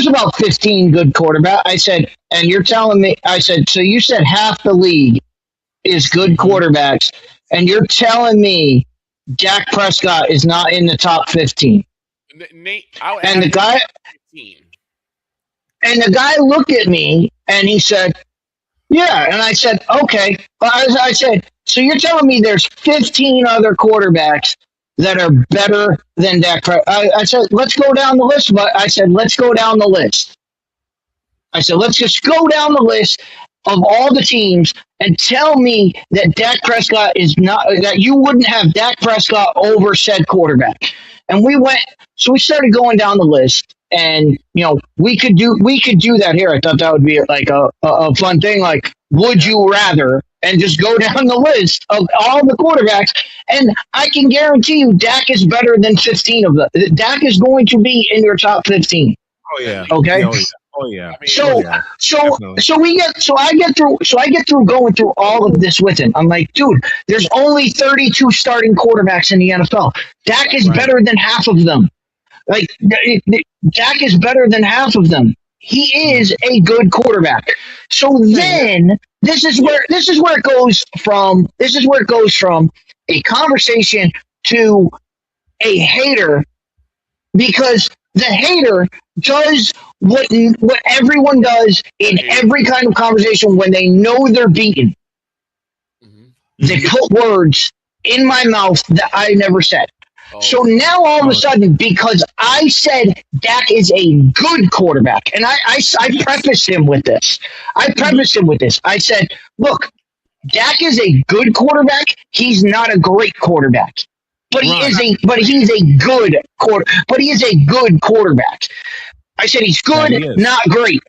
about 15 good quarterbacks. I said, and you're telling me, I said, so you said half the league is good quarterbacks, and you're telling me Dak Prescott is not in the top 15. And the guy looked at me and he said, yeah. And I said, okay. I said, so you're telling me there's 15 other quarterbacks that are better than Dak Prescott? I said, let's go down the list. But I said, let's go down the list. I said, let's just go down the list of all the teams and tell me that Dak Prescott is not, that you wouldn't have Dak Prescott over said quarterback. And we started going down the list, and we could do that here. I thought that would be like a fun thing, like would you rather, and just go down the list of all the quarterbacks. And I can guarantee you Dak is better than 15 of them. Dak is going to be in your top 15. Oh yeah. Okay. Oh yeah. I get through going through all of this with him. I'm like, dude, there's only 32 starting quarterbacks in the NFL. Dak is better than half of them. Like, Dak is better than half of them. He is a good quarterback. So then this is where it goes from a conversation to a hater, because the hater does what everyone does in every kind of conversation when they know they're beaten. They put words in my mouth that I never said. So now all of a sudden, because I said Dak is a good quarterback, and I prefaced him with this. I said, look, Dak is a good quarterback. He's not a great quarterback. But he is a good quarterback. I said he's good, not great.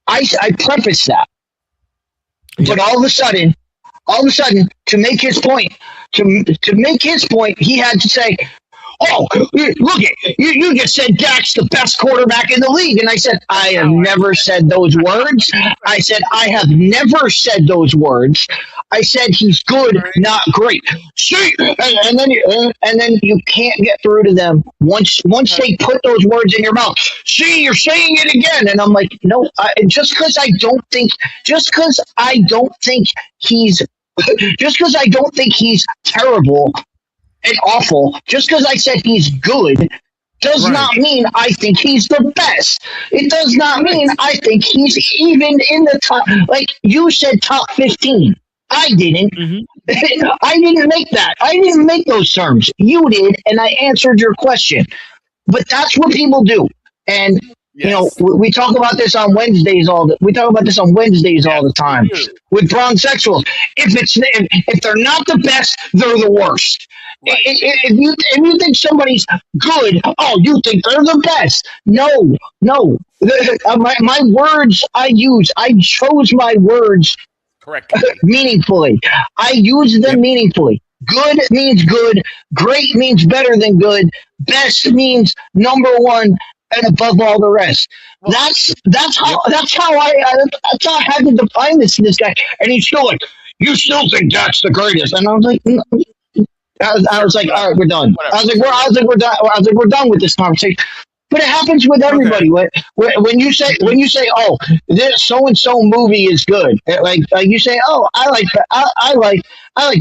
I prefaced that. But all of a sudden, to make his point, he had to say, "Oh, look it! You just said Dak's the best quarterback in the league," and I said, "I have never said those words. I said I have never said those words. I said he's good, not great." See, and then you can't get through to them once they put those words in your mouth. See, you're saying it again, and I'm like, no, just because I don't think he's terrible and awful, just because I said he's good, does not mean I think he's the best. It does not mean I think he's even in the top. Like you said, top 15. I didn't. I didn't make that. I didn't make those terms. You did, and I answered your question. But that's what people do. And we talk about this on Wednesdays all the time with transsexuals. If they're not the best, they're the worst. Right. If you think somebody's good, you think they're the best. No. My words I chose my words correctly, meaningfully. I use them meaningfully. Good means good. Great means better than good. Best means number one and above all the rest. That's how I had to define this guy. And he's still like, you still think that's the greatest? And I was like, no. I was like, all right, we're done. I was like, we're done with this conversation. But it happens with everybody. Okay. When you say, oh, this so and so movie is good, like you say, oh, I like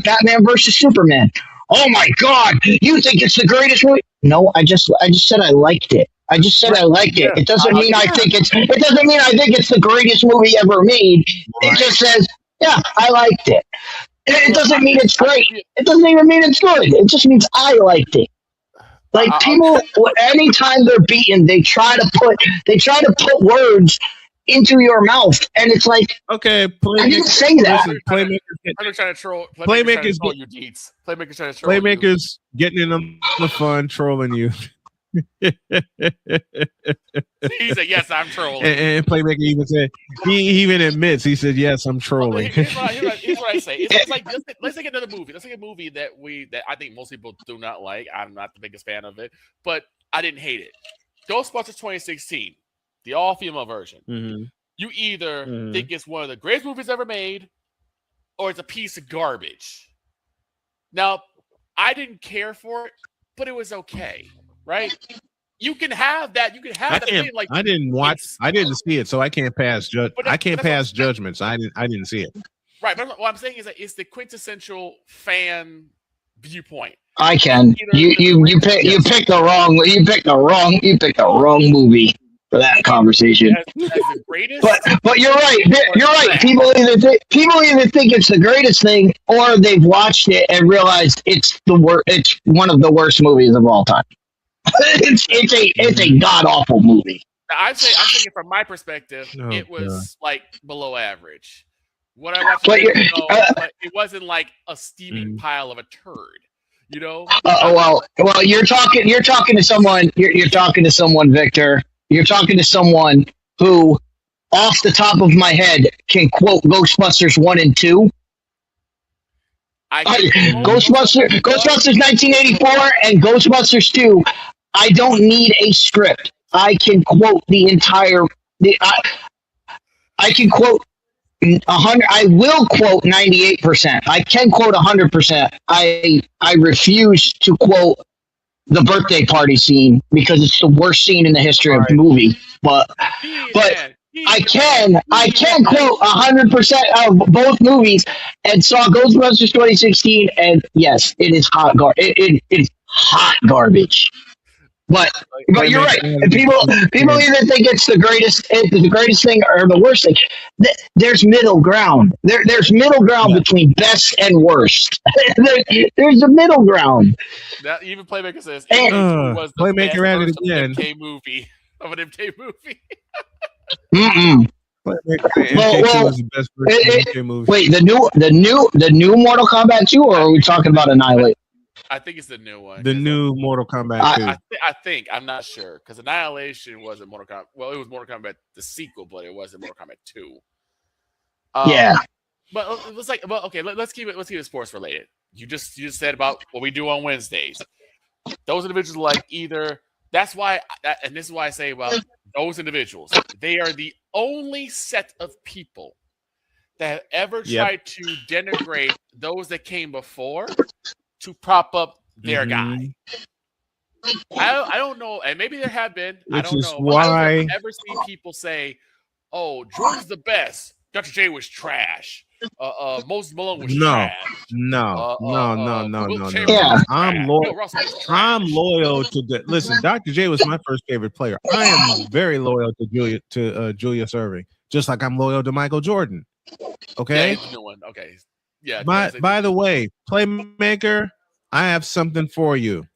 Batman versus Superman. Oh my God, you think it's the greatest movie? No, I just said I liked it. I just said I liked it. It doesn't mean I think it's the greatest movie ever made. Right. It just says, yeah, I liked it. It doesn't mean it's great. It doesn't even mean it's good. It just means I liked it. Like people, anytime they're beaten, they try to put words into your mouth, and it's like, okay, I didn't say that. Playmakers trying to troll. Playmakers trying to troll you, Deeds. Playmakers trying to troll you. Playmakers getting in on the fun, trolling you. He's like, yes, I'm trolling. And Playmaker even said, he even admits, he said, yes, I'm trolling. Here's what I say. It's like, let's take another movie. Let's take a movie that I think most people do not like. I'm not the biggest fan of it, but I didn't hate it. Ghostbusters 2016, the all-female version. Mm-hmm. You either think it's one of the greatest movies ever made, or it's a piece of garbage. Now, I didn't care for it, but it was okay, right? You can have that. You can have that thing. Like, I didn't see it, so I can't pass judgments. I didn't see it. Right, but what I'm saying is that it's the quintessential fan viewpoint. I can. You picked the wrong movie for that conversation. As the greatest, but you're right. You're right. People either think it's the greatest thing, or they've watched it and realized it's It's one of the worst movies of all time. it's a god awful movie. I'm thinking from my perspective, it was like below average. What I watched, but it wasn't like a steaming pile of a turd. You know? Well, you're talking to someone. You're talking to someone, Victor. You're talking to someone who, off the top of my head, can quote Ghostbusters 1 and 2. Ghostbusters 1984 and Ghostbusters 2. I don't need a script. I can quote the entire. I can quote 100. I will quote 98%. I can quote 100%. I refuse to quote the birthday party scene because it's the worst scene in the history of the movie. But I can quote 100% of both movies and saw Ghostbusters 2016, and yes, it is hot garbage. It is hot garbage. But you're right. People either think it's the greatest thing or the worst thing. There's middle ground. There's middle ground between best and worst. There's a middle ground. That even Playmaker says was the Playmaker at it again. Of an MK movie. Wait, the new Mortal Kombat 2, or are we talking about Annihilate? I think it's the new one. The new Mortal Kombat 2. I think. I'm not sure. Because Annihilation wasn't Mortal Kombat. Well, it was Mortal Kombat, the sequel, but it wasn't Mortal Kombat 2. Yeah. But it's like, okay, let's keep it sports related. You just said about what we do on Wednesdays. Those individuals like either, that's why, and this is why I say about those individuals. They are the only set of people that have ever tried to denigrate those that came before to prop up their guy. I don't know, and maybe there have been. I don't know. Why I've never seen people say, "Oh, Jordan's the best. Dr. J was trash. Moses Malone was trash." No. Yeah. I'm loyal to the. Listen, Dr. J was my first favorite player. I am very loyal to Julius Erving, just like I'm loyal to Michael Jordan. Okay. Yeah, he's the new one. Okay. Yeah. By the way, Playmaker, I have something for you.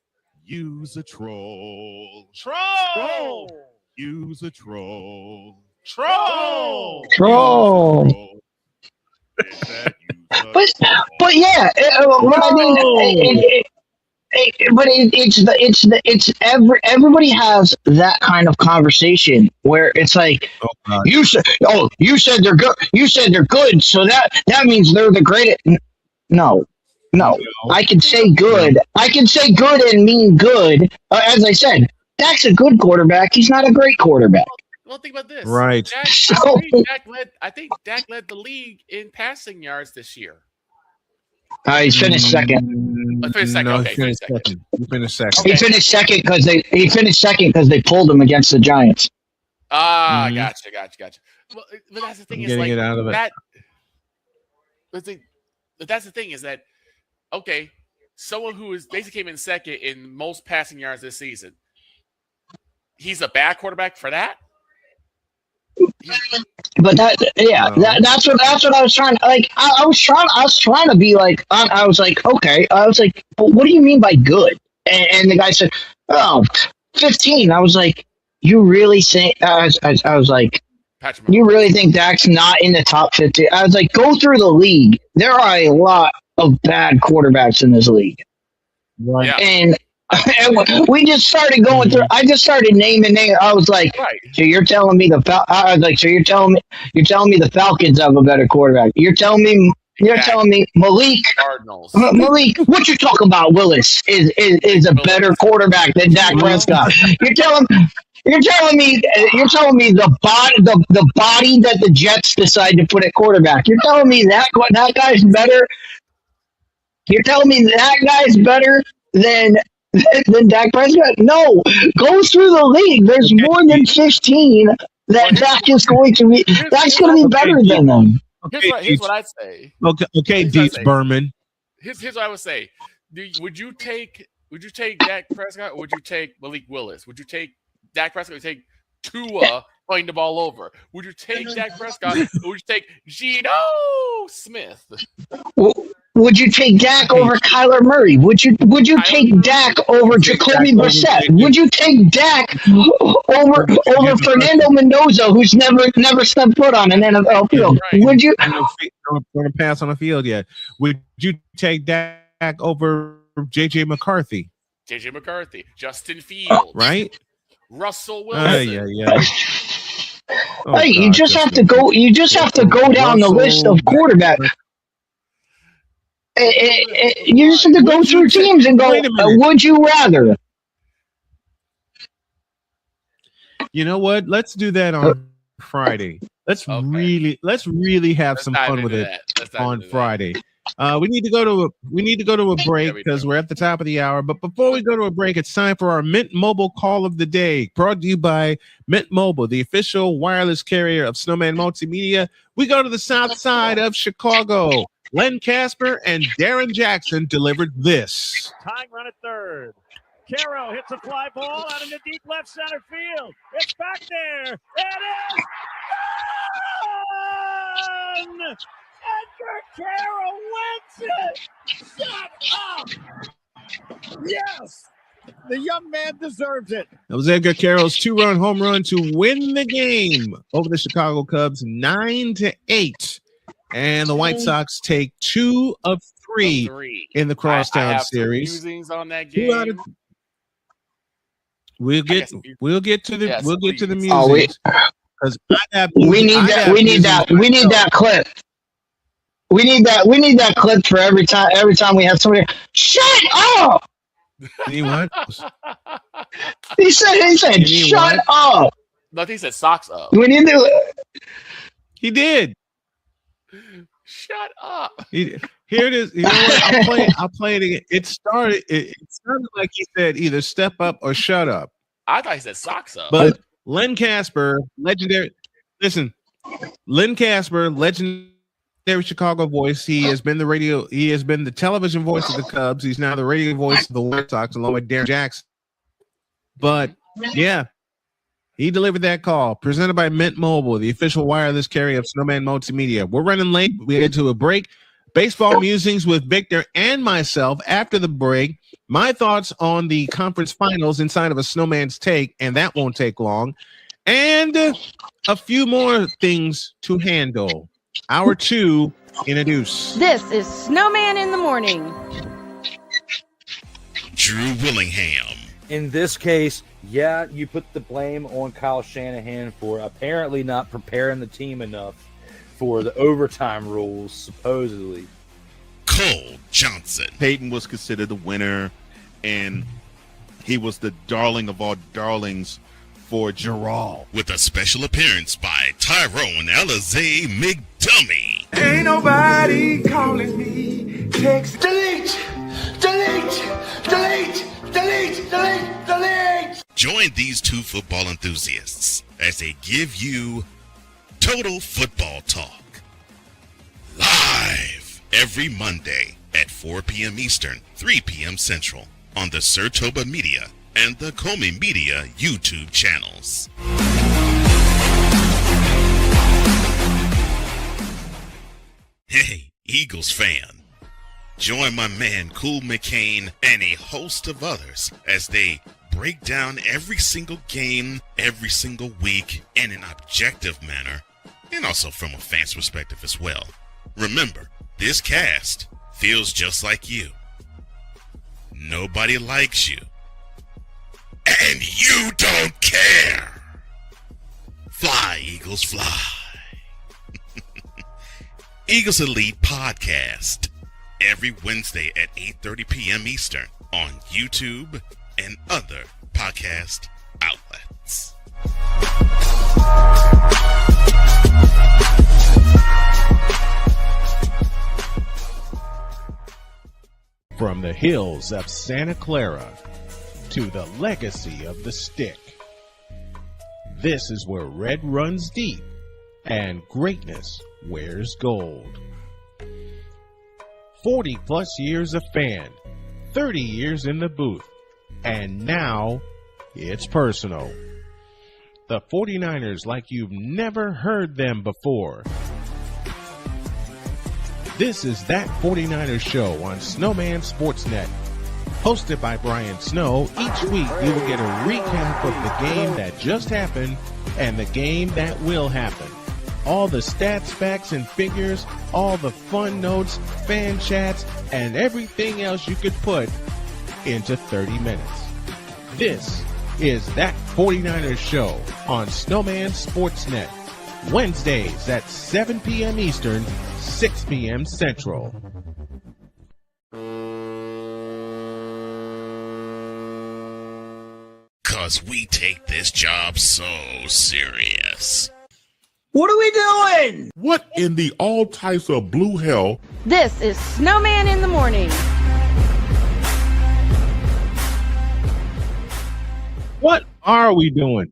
Use a troll. Troll. Use a troll. Troll. But yeah, I mean, everybody has that kind of conversation where it's like, you said they're good, so that means they're the greatest. No, I can say good. I can say good and mean good. As I said, Dak's a good quarterback. He's not a great quarterback. Well, think about this. Right. I think Dak led the league in passing yards this year. He finished second. He finished second. He finished second. He finished second because they pulled him against the Giants. Gotcha. Well, but that's the thing. Is like out of it. that. But that's the thing is that, okay, someone who is basically came in second in most passing yards this season, he's a bad quarterback for that. But that's what I was trying to like. I was trying to be like. I was like, okay. I was like, well, what do you mean by good? And the guy said, 15. I was like, you really think? I was like, you really think Dak's not in the top 50? I was like, go through the league. There are a lot of bad quarterbacks in this league. Right. And And we just started going through. I just started naming names. I was like, "So you're telling me I was like, so you're telling me the Falcons have a better quarterback? You're telling me Malik Cardinals. Malik, what you talk about? Willis is a better quarterback than Dak Prescott. You're telling me the body that the Jets decide to put at quarterback. You're telling me that guy's better. You're telling me that guy's better than Dak Prescott? No, go through the league. There's more than 15 that Dak is going to be. That's going to be better than them. Here's what I'd say. Okay, Deets Berman. Here's what I would say. Would you take Dak Prescott or would you take Malik Willis? Would you take Dak Prescott or take Tua playing the ball over? Would you take Dak Prescott or would you take Geno Smith? Would you take Dak over Kyler Murray? Would you take Dak over Jacoby Brissett? Would you take Dak over Fernando Mendoza, who's never stepped foot on an NFL field? Would you? Going to pass on the field yet? Would you take Dak over JJ McCarthy? JJ McCarthy, Justin Fields, right? Russell Wilson. Oh, hey, you just have to go. You just have to go down the list of quarterbacks. You just have to go through teams and go, would you rather? You know what? Let's do that on Friday. Let's really have some fun with it on Friday. We need to go to a break because we're at the top of the hour. But before we go to a break, it's time for our Mint Mobile call of the day, brought to you by Mint Mobile, the official wireless carrier of Snowman Multimedia. We go to the south side of Chicago. Len Casper and Darren Jackson delivered this. Tying run at third. Caro hits a fly ball out in the deep left center field. It's back there. It is gone! Edgar Caro wins it! Shut up! Yes! The young man deserves it. That was Edgar Carroll's 2-run home run to win the game over the Chicago Cubs 9-8. And the White Sox take 2 of 3 in the Crosstown series. On that game. We'll get to the music. Oh, we need that clip. We need that clip for every time we have somebody. Shut up! He what? He said shut up. No, he said socks up. We need to. He did. Shut up. Here it is. You know what? I'll play it again. It sounded like he said either step up or shut up. I thought he said socks up. But Len Casper, legendary Chicago voice. He has been the television voice of the Cubs. He's now the radio voice of the White Sox, along with Darren Jackson. But yeah, he delivered that call. Presented by Mint Mobile, the official wireless carrier of Snowman Multimedia. We're running late. We head to a break. Baseball musings with Victor and myself after the break. My thoughts on the conference finals inside of a Snowman's Take, and that won't take long. And a few more things to handle. Hour 2 in a deuce. This is Snowman in the Morning. Drew Willingham. In this case, yeah, you put the blame on Kyle Shanahan for apparently not preparing the team enough for the overtime rules, supposedly. Cole Johnson. Peyton was considered the winner, and he was the darling of all darlings for Gerald. With a special appearance by Tyrone Alizé McDummy. Ain't nobody calling me. Text delete. Join these two football enthusiasts as they give you Total Football Talk. Live every Monday at 4 p.m. Eastern, 3 p.m. Central on the Sertoba Media and the Comey Media YouTube channels. Hey, Eagles fan. Join my man Cool McCain and a host of others as they break down every single game, every single week in an objective manner, and also from a fan's perspective as well. Remember, this cast feels just like you. Nobody likes you And you don't care. Fly, Eagles, fly. Eagles Elite Podcast. Every Wednesday at 8:30 p.m. Eastern on YouTube and other podcast outlets. From the hills of Santa Clara to the legacy of the stick, this is where red runs deep and greatness wears gold. 40 plus years of fan, 30 years in the booth, and now it's personal. The 49ers like you've never heard them before. This is That 49ers Show on Snowman Sportsnet. Hosted by Brian Snow, each week you will get a recap of the game that just happened and the game that will happen. All the stats, facts, and figures, all the fun notes, fan chats, and everything else you could put into 30 minutes. This is That 49ers Show on Snowman Sportsnet. Wednesdays at 7 p.m. Eastern, 6 p.m. Central. Cause we take this job so serious. What are we doing? What in the all types of blue hell? This is Snowman in the Morning. What are we doing,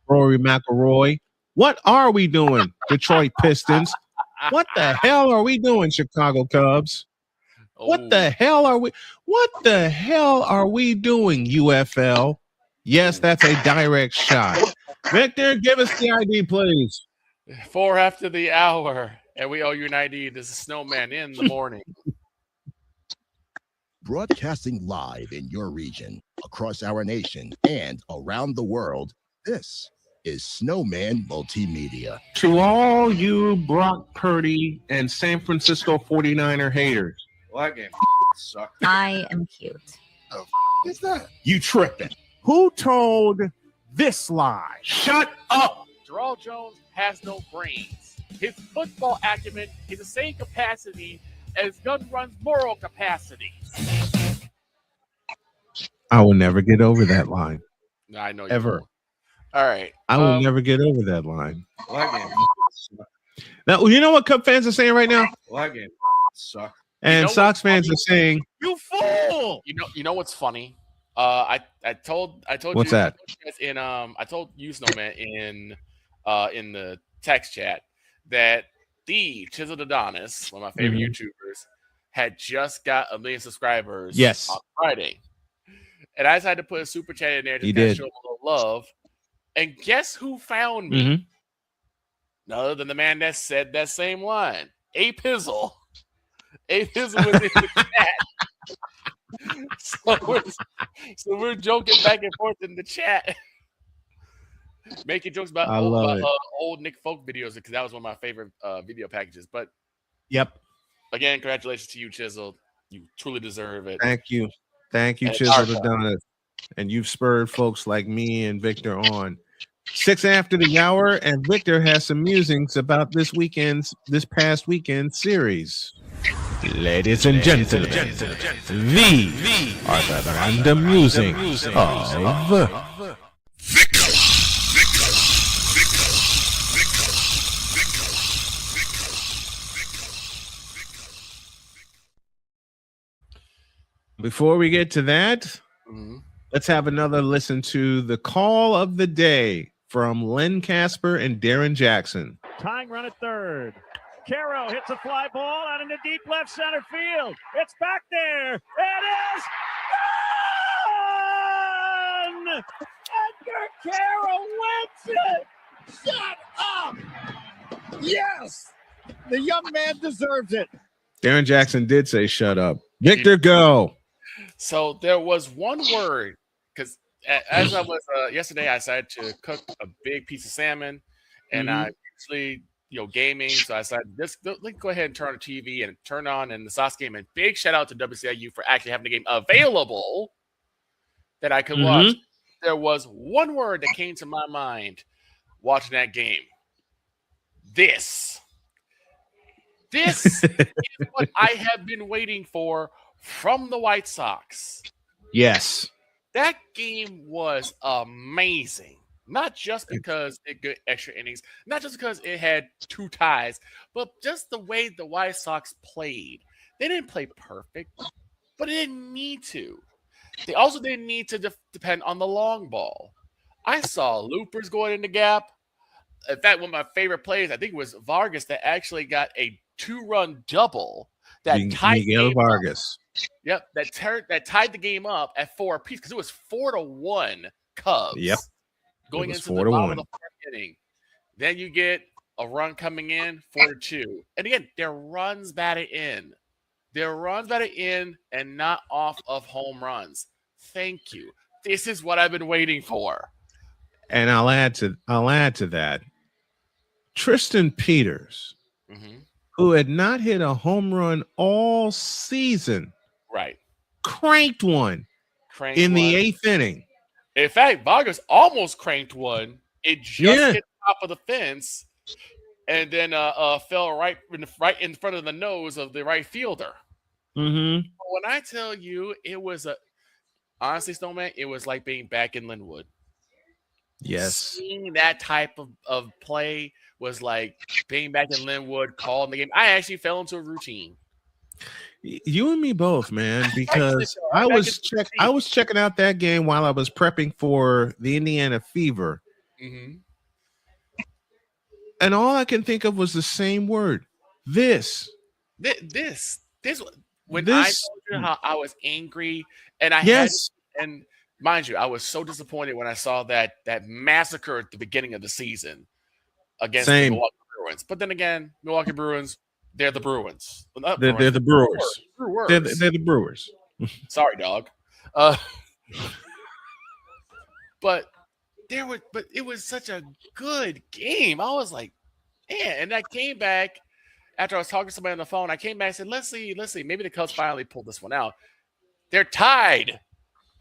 Rory McIlroy? What are we doing, Detroit Pistons? What the hell are we doing, Chicago Cubs? What the hell are we doing, UFL? Yes, that's a direct shot. Victor, give us the ID, please. 4 after the hour, and we owe you an ID. This is Snowman in the Morning. Broadcasting live in your region, across our nation, and around the world, this is Snowman Multimedia. To all you Brock Purdy and San Francisco 49er haters. Well, that game sucked. I am cute. Oh, is that? You tripping. Who told this lie? Shut up. Terrell Jones has no brains. His football acumen is the same capacity as Gun Run's moral capacity. I will never get over that line. No, I know you Ever. will. All right. I will never get over that line. Well, that game sucked. Now, you know what Cub fans are saying right now? Well, that game sucked. And Sox fans are saying, "You fool!" You know what's funny? I told what's you that? I told you, Snowman, in the text chat that the Chiseled Adonis, one of my favorite YouTubers, had just got 1 million subscribers. Yes. On Friday, and I decided to put a super chat in there to He kind of did. show him a little love. And guess who found me? Mhm. None other than the man that said that same line, A Pizzle. A Pizzle was in the chat. So we're joking back and forth in the chat, making jokes about old Nick Folk videos because that was one of my favorite video packages. But Yep. again, congratulations to you, Chisel. You truly deserve it. Thank you, And Chiseled our- Adonis. And you've spurred folks like me and Victor on. 6 after the hour, and Victor has some musings about this past weekend series. Ladies and gentlemen, these are the random musings of Before we get to that, let's have another listen to the call of the day from Len Casper and Darren Jackson. Tying run at third. Caro hits a fly ball out into deep left center field. It's back there. It is gone! Edgar Caro wins it! Shut up! Yes! The young man deserves it. Darren Jackson did say shut up. Victor, go. So there was one word, because as I was yesterday, I decided to cook a big piece of salmon, and I usually gaming. So I decided let's go ahead and turn on the TV and turn on in the Sox game. And big shout out to WCIU for actually having the game available that I could watch. there was one word that came to my mind watching that game. This is what I have been waiting for from the White Sox. Yes. That game was amazing. Not just because it got extra innings, not just because it had 2 ties, but just the way the White Sox played. They didn't play perfect, but they didn't need to. They also didn't need to depend on the long ball. I saw loopers going in the gap. In fact, one of my favorite plays, I think it was Vargas, that actually got a 2-run double that tied Miguel Vargas. Yep, that tied the game up at 4 apiece because it was 4-1 Cubs. Yep, going into the bottom of the 4th inning. Then you get a run coming in, 4-2, and again, their runs batted in. Their runs batted in and not off of home runs. Thank you. This is what I've been waiting for. And I'll add to that. Tristan Peters, who had not hit a home run all season, right, cranked one in the 8th inning. In fact, Vargas almost cranked one. It just hit the top of the fence, and then fell right in front of the nose of the right fielder. Mm-hmm. When I tell you, it was honestly, Snowman, it was like being back in Linwood. Yes. Seeing that type of play was like being back in Linwood, calling the game. I actually fell into a routine. You and me both, man, because I was checking out that game while I was prepping for the Indiana Fever. Mm-hmm. And all I can think of was the same word. This. When I told you how I was angry and had, and mind you, I was so disappointed when I saw that massacre at the beginning of the season against the Milwaukee Bruins. But then again, Milwaukee Bruins, they're the Bruins. They're the Brewers. They're the Brewers. Sorry, dog. But it was such a good game. I was like, man, and I came back after I was talking to somebody on the phone. I came back and said, let's see. Maybe the Cubs finally pulled this one out. They're tied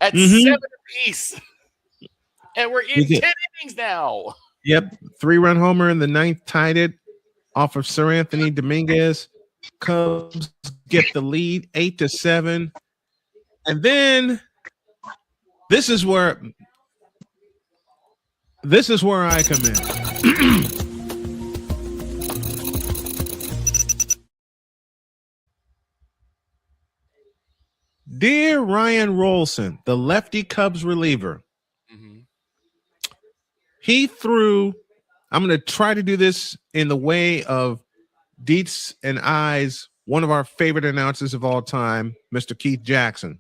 at 7 apiece. And we're in 10 innings now. Yep. 3-run homer in the 9th tied it off of Sir Anthony Dominguez. Cubs get the lead 8-7. And then this is where I come in. Dear Ryan Rolson, the lefty Cubs reliever, he threw, I'm going to try to do this in the way of Dietz and I's, one of our favorite announcers of all time, Mr. Keith Jackson.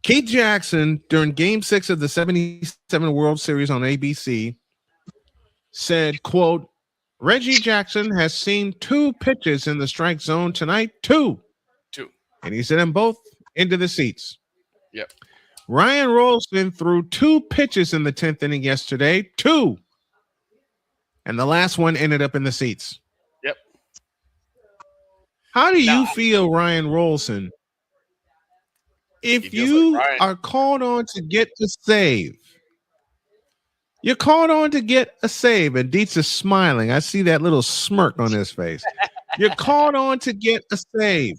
Keith Jackson, during Game 6 of the 77 World Series on ABC, said, quote, Reggie Jackson has seen 2 pitches in the strike zone tonight. 2. And he said them both into the seats. Yep. Ryan Rolston threw 2 pitches in the 10th inning yesterday. 2. And the last one ended up in the seats. Yep. How do you feel, Ryan Rolson, if you are called on to get a save? You're called on to get a save, and Dietz is smiling. I see that little smirk on his face. You're called on to get a save.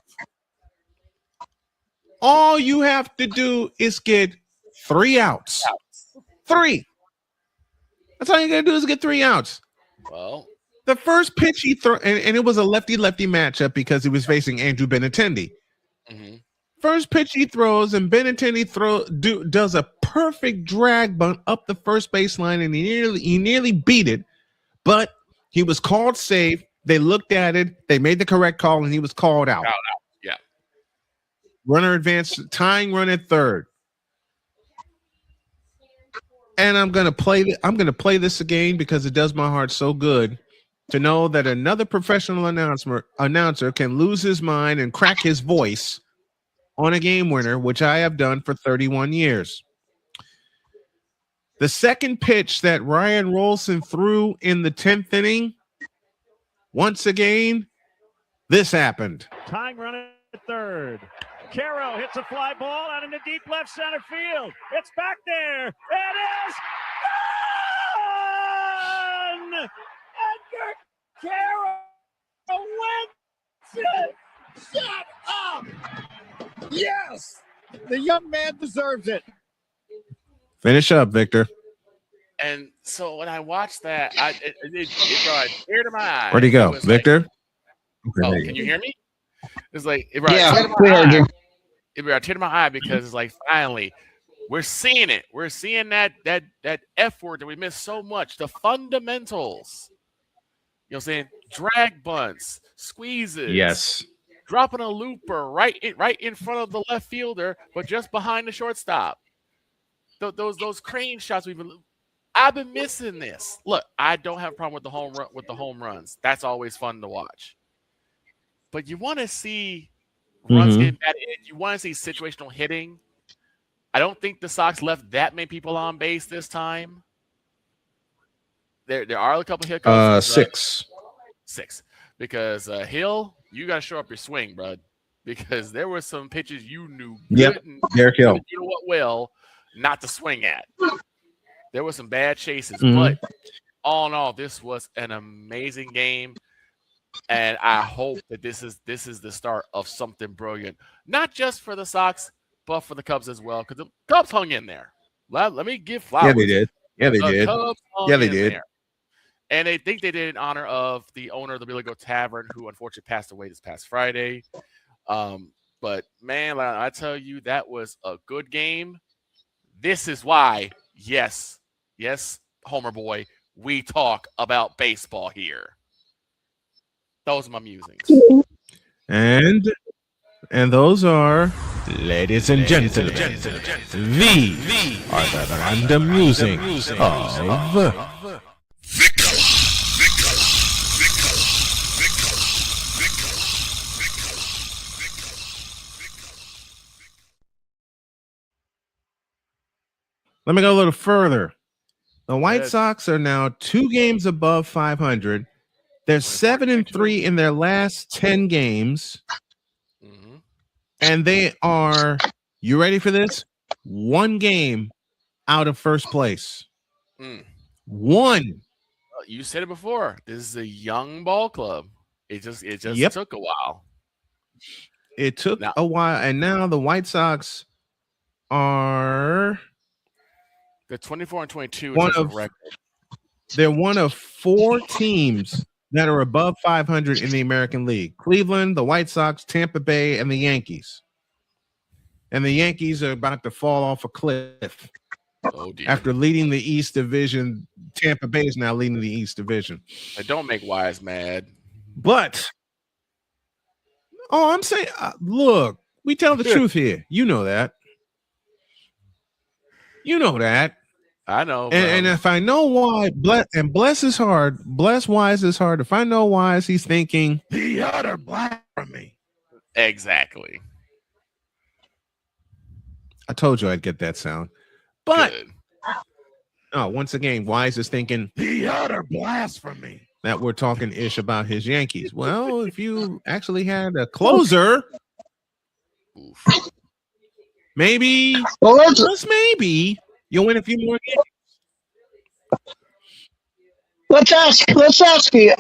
All you have to do is get 3 outs. 3. That's all you got to do is get 3 outs. Well, the first pitch he threw, and it was a lefty-lefty matchup because he was facing Andrew Benintendi. First pitch he throws, and Benintendi does a perfect drag bunt up the first baseline, and he nearly beat it, but he was called safe. They looked at it, they made the correct call, and he was called out. Yeah. Runner advanced, tying run at third. And I'm gonna play this again because it does my heart so good to know that another professional announcer can lose his mind and crack his voice on a game winner, which I have done for 31 years. The second pitch that Ryan Rolson threw in the 10th inning, once again, this happened. Tying run at third. Caro hits a fly ball out into deep left center field. It's back there. It is gone! Edgar Caro wins it! Shut up! Yes! The young man deserves it. Finish up, Victor. And so when I watched that, it brought a tear to my eye. Where'd he go, Victor? Like, can you hear me? It's like it brought Yeah, a tear to we my heard eye. you. It brought a tear to my eye because it's like finally we're seeing it. We're seeing that F word that we miss so much. The fundamentals. You know what I'm saying? Drag bunts, squeezes. Yes. Dropping a looper right in front of the left fielder, but just behind the shortstop. Those crane shots I've been missing this. Look, I don't have a problem with the home runs. That's always fun to watch. But you want to see runs getting batted in. You want to see situational hitting. I don't think the Sox left that many people on base this time. There are a couple hiccups. 6. 6. Because Hill, you got to show up your swing, bud. Because there were some pitches you knew Yep, Derek Hill. You know what will not to swing at. There were some bad chases, but all in all, this was an amazing game. And I hope that this is the start of something brilliant, not just for the Sox, but for the Cubs as well. Because the Cubs hung in there. Let me give flowers. Yeah, they did. Yeah, they did. Cubs hung Yeah, they in did. there. And they think they did in honor of the owner of the Billy Goat Tavern, who unfortunately passed away this past Friday. But man, I tell you, that was a good game. This is why, yes, Homer boy, we talk about baseball here. Those are my musings. And those are, ladies and gentlemen, these are the random musings of Let me go a little further. The White Sox are now 2 games above 500. They're 7-3 in their last 10 games. And they are, you ready for this? 1 game out of first place. 1. You said it before. This is a young ball club. It just took a while. It took a while, and now the White Sox are the 24-22 they're one of 4 teams that are above 500 in the American League. Cleveland, the White Sox, Tampa Bay, and the Yankees. And the Yankees are about to fall off a cliff. Oh, dear. After leading the East Division, Tampa Bay is now leading the East Division. Don't make Wise mad. But, I'm saying, look, we tell the truth here. You know that. You know that. I know. And if I know why, bless is hard. Bless Wise is hard. If I know Wise, he's thinking the utter blasphemy. Exactly. I told you I'd get that sound. But once again, Wise is thinking the utter blasphemy that we're talking ish about his Yankees. Well, if you actually had a closer, maybe, just maybe, you'll win a few more games. Let's ask the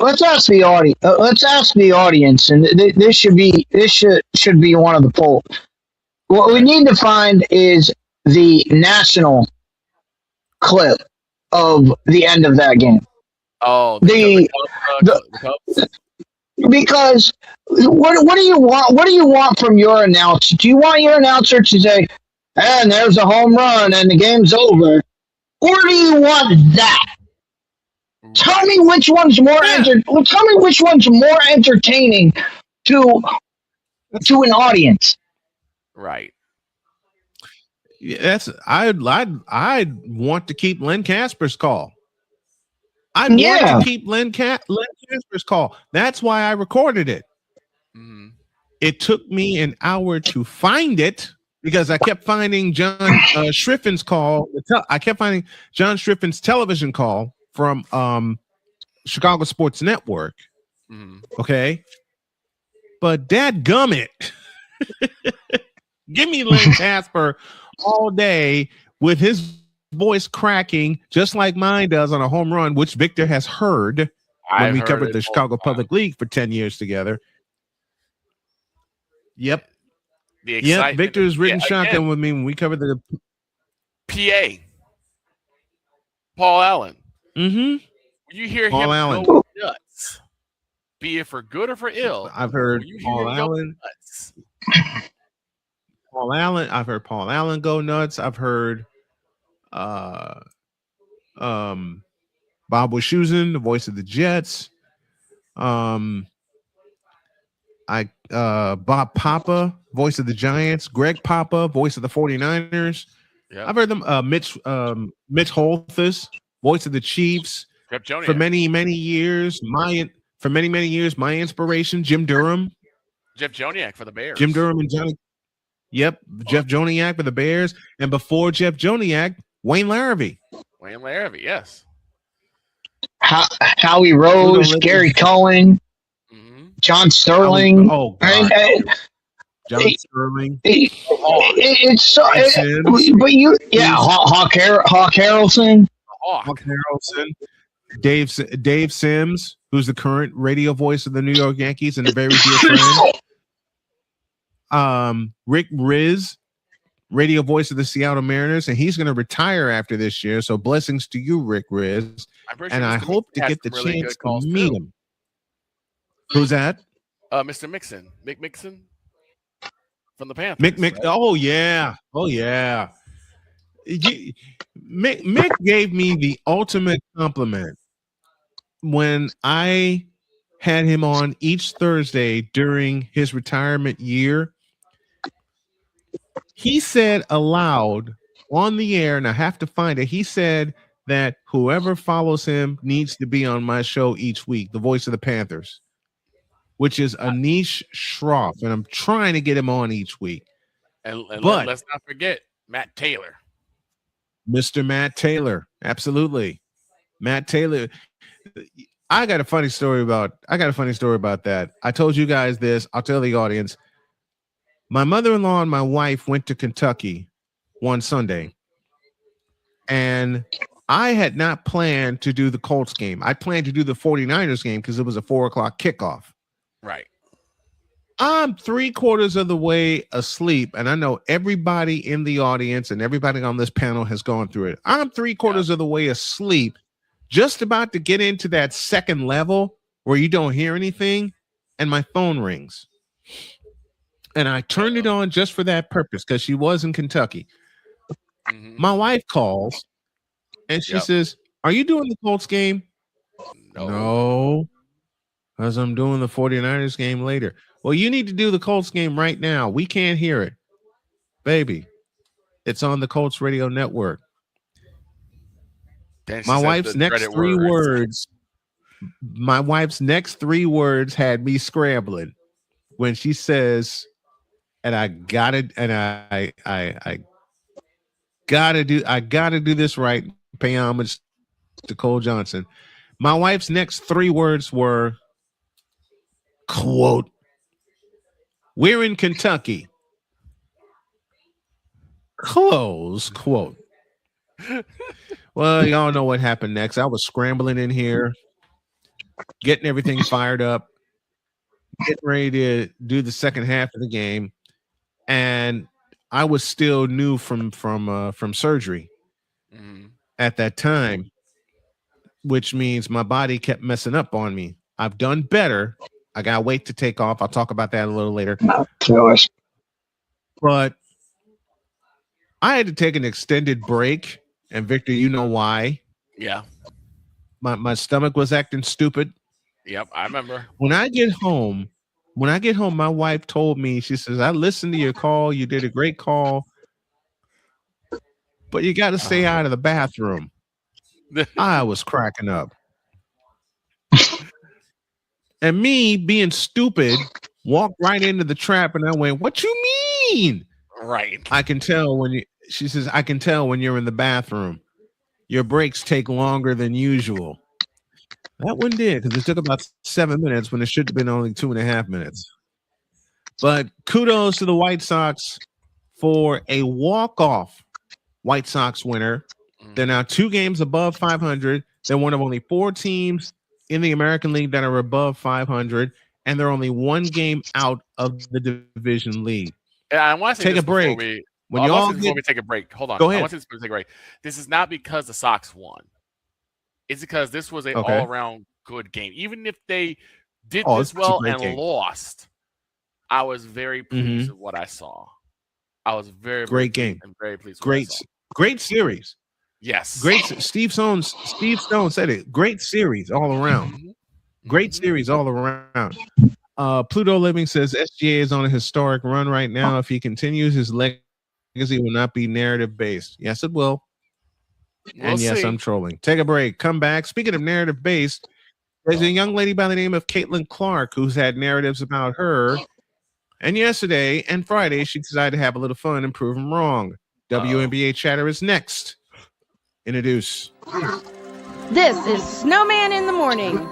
audience, and this should be one of the polls. What we need to find is the national clip of the end of that game. Oh, because what do you want? What do you want from your announcer? Do you want your announcer to say, "And there's a home run and the game's over," or do you want that? Tell me which one's more Tell me which one's more entertaining to an audience. Right. Yeah, I'd want to keep Len Casper's call. I want to keep Len Casper's call. That's why I recorded it. It took me an hour to find it because I kept finding John Schriffin's call. I kept finding John Schriffin's television call from Chicago Sports Network. Okay. But dadgummit. Give me Len Casper all day with his voice cracking just like mine does on a home run, which Victor has heard when we covered the Chicago Public League for 10 years together. Yep. Yep. Victor's ridden shotgun with me when we covered the PA. Paul Allen. Mm-hmm. When you hear Paul him Allen. go nuts, be it for good or for ill, I've heard when you hear Paul him go Allen. nuts, Paul Allen. I've heard Paul Allen go nuts. I've heard Bob Wischusen, the voice of the Jets. Bob Papa, voice of the Giants. Greg Papa, voice of the 49ers. Yep. I've heard them. Mitch Holthus, voice of the Chiefs. For many years. My inspiration, Jim Durham. Jeff Joniak for the Bears. Jim Durham and Johnny. Yep, Jeff Joniak for the Bears, and before Jeff Joniak, Wayne Larrabee. Wayne Larrabee, yes. Howie Rose, Gary Cohen, John Sterling. Oh, God. John Sterling. It's so. But you, Hawk Harrelson. Hawk Harrelson. Dave Sims, who's the current radio voice of the New York Yankees and a very dear friend. Rick Riz, radio voice of the Seattle Mariners, and he's going to retire after this year. So blessings to you, Rick Riz. And I hope to get the chance to meet him. Who's that? Mr. Mixon. Mick Mixon from the Panthers. Mick. Right? Oh yeah. Mick gave me the ultimate compliment when I had him on each Thursday during his retirement year. He said aloud on the air, and I have to find it. He said that whoever follows him needs to be on my show each week, the voice of the Panthers, which is Anish Shroff, and I'm trying to get him on each week. And but let's not forget Matt Taylor. Mr. Matt Taylor. Absolutely. Matt Taylor. I got a funny story about that. I told you guys this. I'll tell the audience. My mother-in-law and my wife went to Kentucky one Sunday, and I had not planned to do the Colts game. I planned to do the 49ers game because it was a 4:00 kickoff. Right. I'm 3/4 of the way asleep, and I know everybody in the audience and everybody on this panel has gone through it. I'm 3/4 of the way asleep, just about to get into that second level where you don't hear anything, and my phone rings. And I turned it on just for that purpose because she was in Kentucky. My wife calls, and she says, "Are you doing the Colts game?" No, because I'm doing the 49ers game later. Well, you need to do the Colts game right now. We can't hear it. Baby, it's on the Colts radio network. My wife's next three words had me scrambling when she says, and I gotta do this right. Pay homage to Cole Johnson. My wife's next 3 words were, quote, "We're in Kentucky." Close quote. Well, y'all know what happened next. I was scrambling in here, getting everything fired up, getting ready to do the second half of the game, and I was still new from surgery at that time, which means my body kept messing up on me. I've done better. I got to wait to take off. I'll talk about that a little later. But I had to take an extended break, and Victor, you know why. Yeah. My stomach was acting stupid. Yep, I remember. When I get home, my wife told me, she says, "I listened to your call. You did a great call, but you got to stay out of the bathroom." I was cracking up. And me being stupid, walked right into the trap, and I went, "What you mean?" Right. She says, "I can tell when you're in the bathroom. Your breaks take longer than usual." That one did, because it took about 7 minutes when it should have been only 2.5 minutes. But kudos to the White Sox for a walk-off White Sox winner. They're now 2 games above 500. They're one of only 4 teams in the American League that are above 500, and they're only 1 game out of the division lead. Yeah, I want to say take a break. Before we take a break, hold on. Go ahead. I want to take a break. This is not because the Sox won. It's because this was an all-around good game. Even if they did this well and lost, I was very pleased with what I saw. I was very game. I'm very pleased. Great series. Yes. Great. Steve Stone said it. Great series all around. Great series all around. Pluto Living says SGA is on a historic run right now. If he continues, his legacy will not be narrative based. Yes, it will. And yes, I'm trolling. Take a break. Come back. Speaking of narrative based, there's a young lady by the name of Caitlin Clark who's had narratives about her. And yesterday and Friday, she decided to have a little fun and prove them wrong. WNBA chatter is next. Introduce. This is Snowman in the Morning.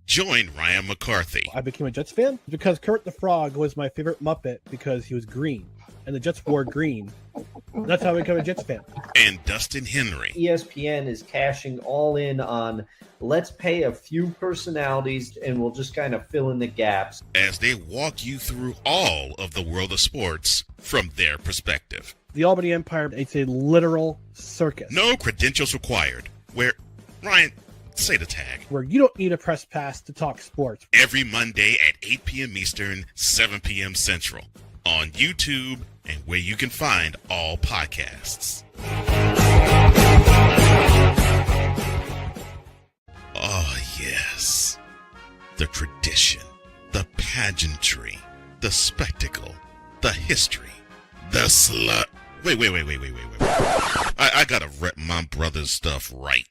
Join Ryan McCarthy. I became a Jets fan because Kermit the Frog was my favorite Muppet because he was green, and the Jets wore green. That's how I became a Jets fan. And Dustin Henry. ESPN is cashing all in on let's pay a few personalities and we'll just kind of fill in the gaps as they walk you through all of the world of sports from their perspective. The Albany Empire, it's a literal circus. No credentials required. Where, Ryan, say the tag. Where you don't need a press pass to talk sports. Every Monday at 8 p.m. Eastern, 7 p.m. Central. On YouTube and where you can find all podcasts. Oh, yes. The tradition, the pageantry, the spectacle, the history, the slut. Wait. I gotta rep my brother's stuff right.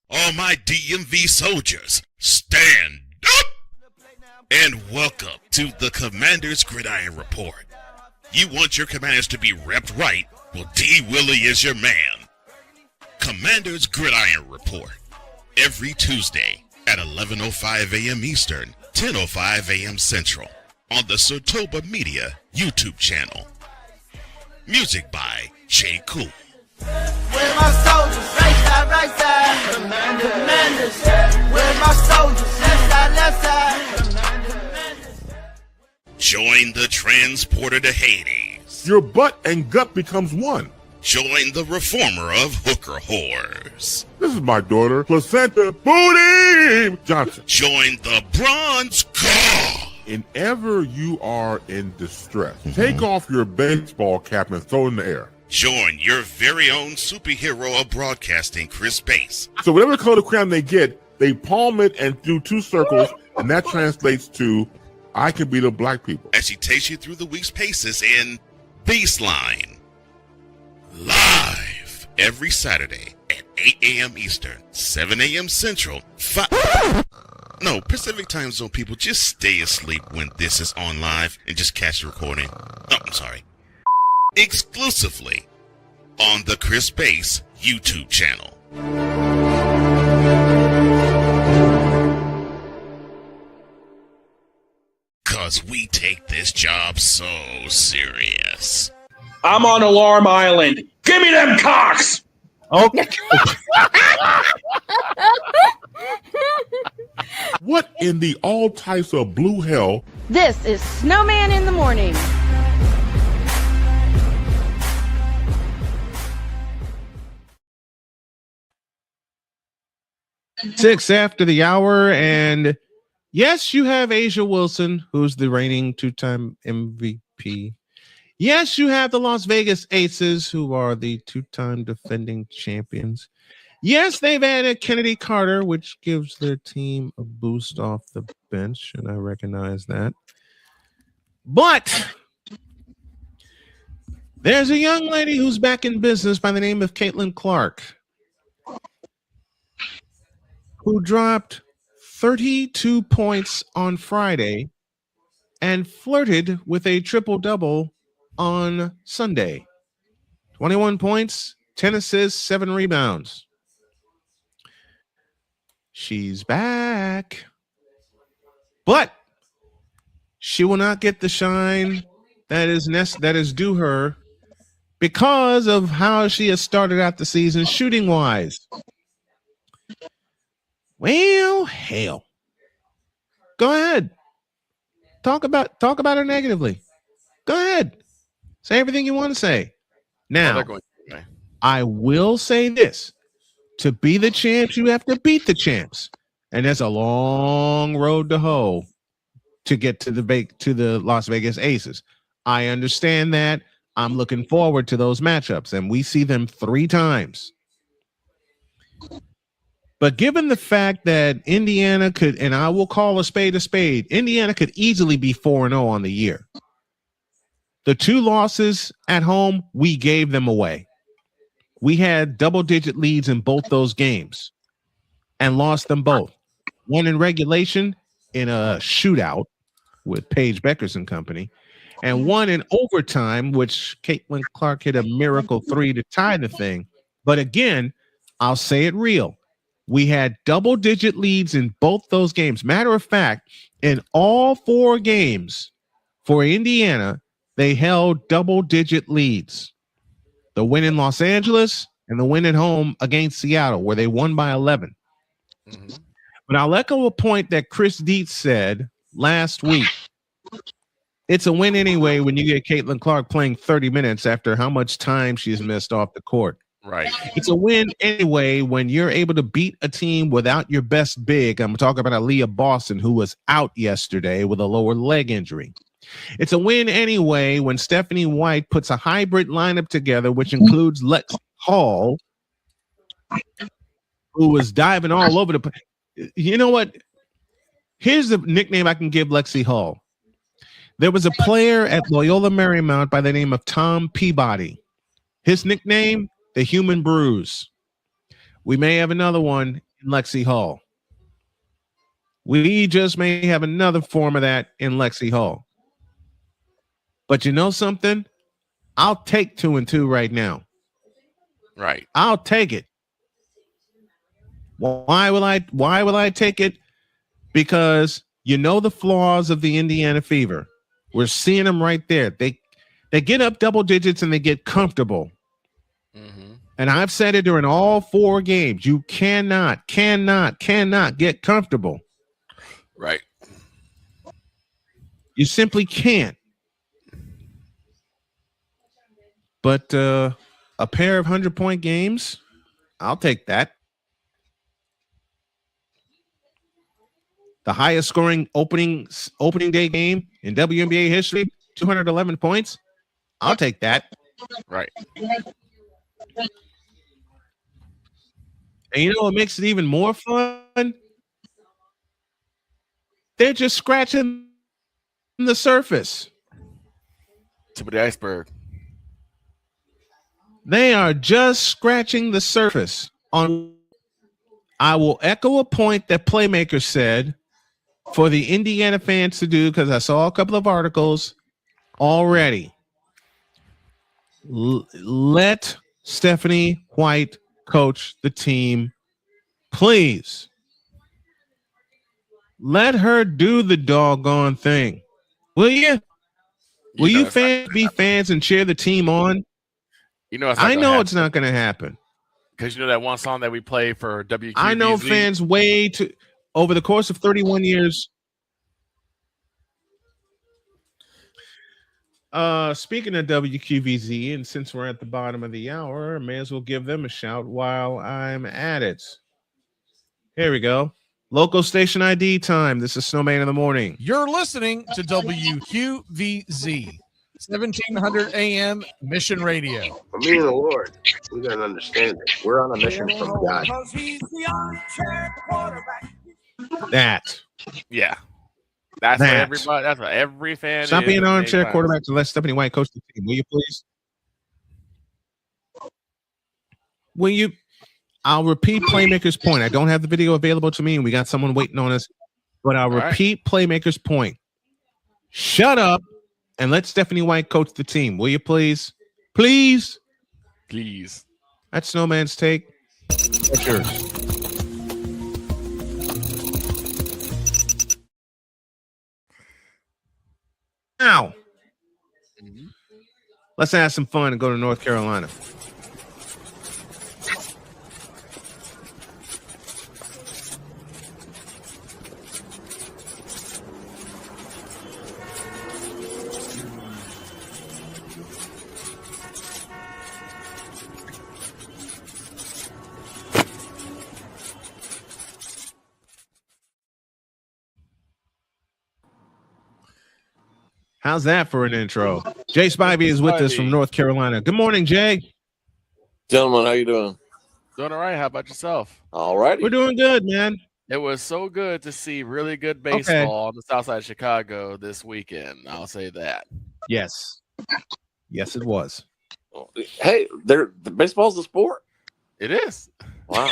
All my DMV soldiers, stand up! And welcome to the Commander's Gridiron Report. You want your commanders to be repped right? Well, D. Willie is your man. Commander's Gridiron Report. Every Tuesday at 11:05 a.m. Eastern, 10:05 a.m. Central. On the Sotoba Media YouTube channel. Music by J. Cool. Where my soldiers? Right side. Commanders. Where my soldiers? Left side. Join the transporter to Hades. Your butt and gut becomes one. Join the reformer of hooker whores. This is my daughter, Placenta Booty Johnson. Join the bronze car. Whenever you are in distress, take off your baseball cap and throw it in the air. Join your very own superhero of broadcasting, Chris Bass. So whatever color crayon they get, they palm it and do 2 circles, and that translates to I can be the black people. As she takes you through the week's paces in Baseline. Live every Saturday at 8 a.m. Eastern, 7 a.m. Central, Pacific Time Zone people, just stay asleep when this is on live and just catch the recording. Oh, I'm sorry. Exclusively on the Chris Bass YouTube channel. Cause we take this job so serious. I'm on Alarm Island. Give me them cocks! Okay. What in the all types of blue hell? This is Snowman in the Morning. 6 after the hour, and yes, you have Asia Wilson, who's the reigning 2-time MVP. Yes, you have the Las Vegas Aces, who are the 2-time defending champions. Yes, they've added Kennedy Carter, which gives their team a boost off the bench, and I recognize that. But there's a young lady who's back in business by the name of Caitlin Clark, who dropped 32 points on Friday and flirted with a triple-double on Sunday. 21 points, 10 assists, 7 rebounds. She's back. But she will not get the shine that is due her because of how she has started out the season shooting wise. Well, hell. Go ahead. Talk about her negatively. Go ahead. Say everything you want to say. Now, I will say this. To be the champs, you have to beat the champs. And there's a long road to hoe to get to the Las Vegas Aces. I understand that. I'm looking forward to those matchups, and we see them 3 times. But given the fact that Indiana could, and I will call a spade, Indiana could easily be 4-0 on the year. The 2 losses at home, we gave them away. We had double-digit leads in both those games and lost them both. One in regulation in a shootout with Paige Beckers and company, and one in overtime, which Caitlin Clark hit a miracle 3 to tie the thing. But again, I'll say it real. We had double-digit leads in both those games. Matter of fact, in all 4 games for Indiana, they held double-digit leads. The win in Los Angeles and the win at home against Seattle, where they won by 11. Mm-hmm. But I'll echo a point that Chris Dietz said last week. It's a win anyway when you get Caitlin Clark playing 30 minutes after how much time she's missed off the court. Right. It's a win anyway when you're able to beat a team without your best big. I'm talking about Aaliyah Boston, who was out yesterday with a lower leg injury. It's a win anyway when Stephanie White puts a hybrid lineup together, which includes Lex Hall, who was diving all over the place. You know what? Here's the nickname I can give Lexi Hall. There was a player at Loyola Marymount by the name of Tom Peabody. His nickname, the Human Bruise. We may have another one in Lexi Hall. We just may have another form of that in Lexi Hall. But you know something? I'll take 2-2 right now. Right. I'll take it. Why will I take it? Because you know the flaws of the Indiana Fever. We're seeing them right there. They get up double digits and they get comfortable. Mm-hmm. And I've said it during all 4 games. You cannot get comfortable. Right. You simply can't. But a pair of 100-point games, I'll take that. The highest scoring opening day game in WNBA history, 211 points. I'll take that. Right. And you know what makes it even more fun? They're just scratching the surface. Tip of the iceberg. They are just scratching the surface. I will echo a point that Playmaker said for the Indiana fans to do, because I saw a couple of articles already. Let Stephanie White coach the team, please. Let her do the doggone thing. Will you? Will you fans be fans and cheer the team on? You know, it's not going to happen. Because you know that one song that we play for WQVZ? I know fans over the course of 31 years. Speaking of WQVZ, and since we're at the bottom of the hour, I may as well give them a shout while I'm at it. Here we go. Local station ID time. This is Snowman in the Morning. You're listening to WQVZ, 1700 AM Mission Radio. For me and the Lord, we got to understand it. We're on a mission from God. That. Yeah. That's what everybody. That's what every fan. Stop being an armchair quarterback to let Stephanie White coach the team. Will you please? Will you? I'll repeat Playmaker's point. I don't have the video available to me, and we got someone waiting on us. But I'll repeat Playmaker's point. Shut up and let Stephanie White coach the team. Will you please? Please. Please. That's Snowman's take. What's yours? Now, Let's have some fun and go to North Carolina. How's that for an intro? Jay Spivey is with us from North Carolina. Good morning, Jay. Gentlemen, how you doing? Doing all right. How about yourself? All right. We're doing good, man. It was so good to see really good baseball on the south side of Chicago this weekend. I'll say that. Yes. Yes, it was. Hey, the baseball's a sport. It is. Wow.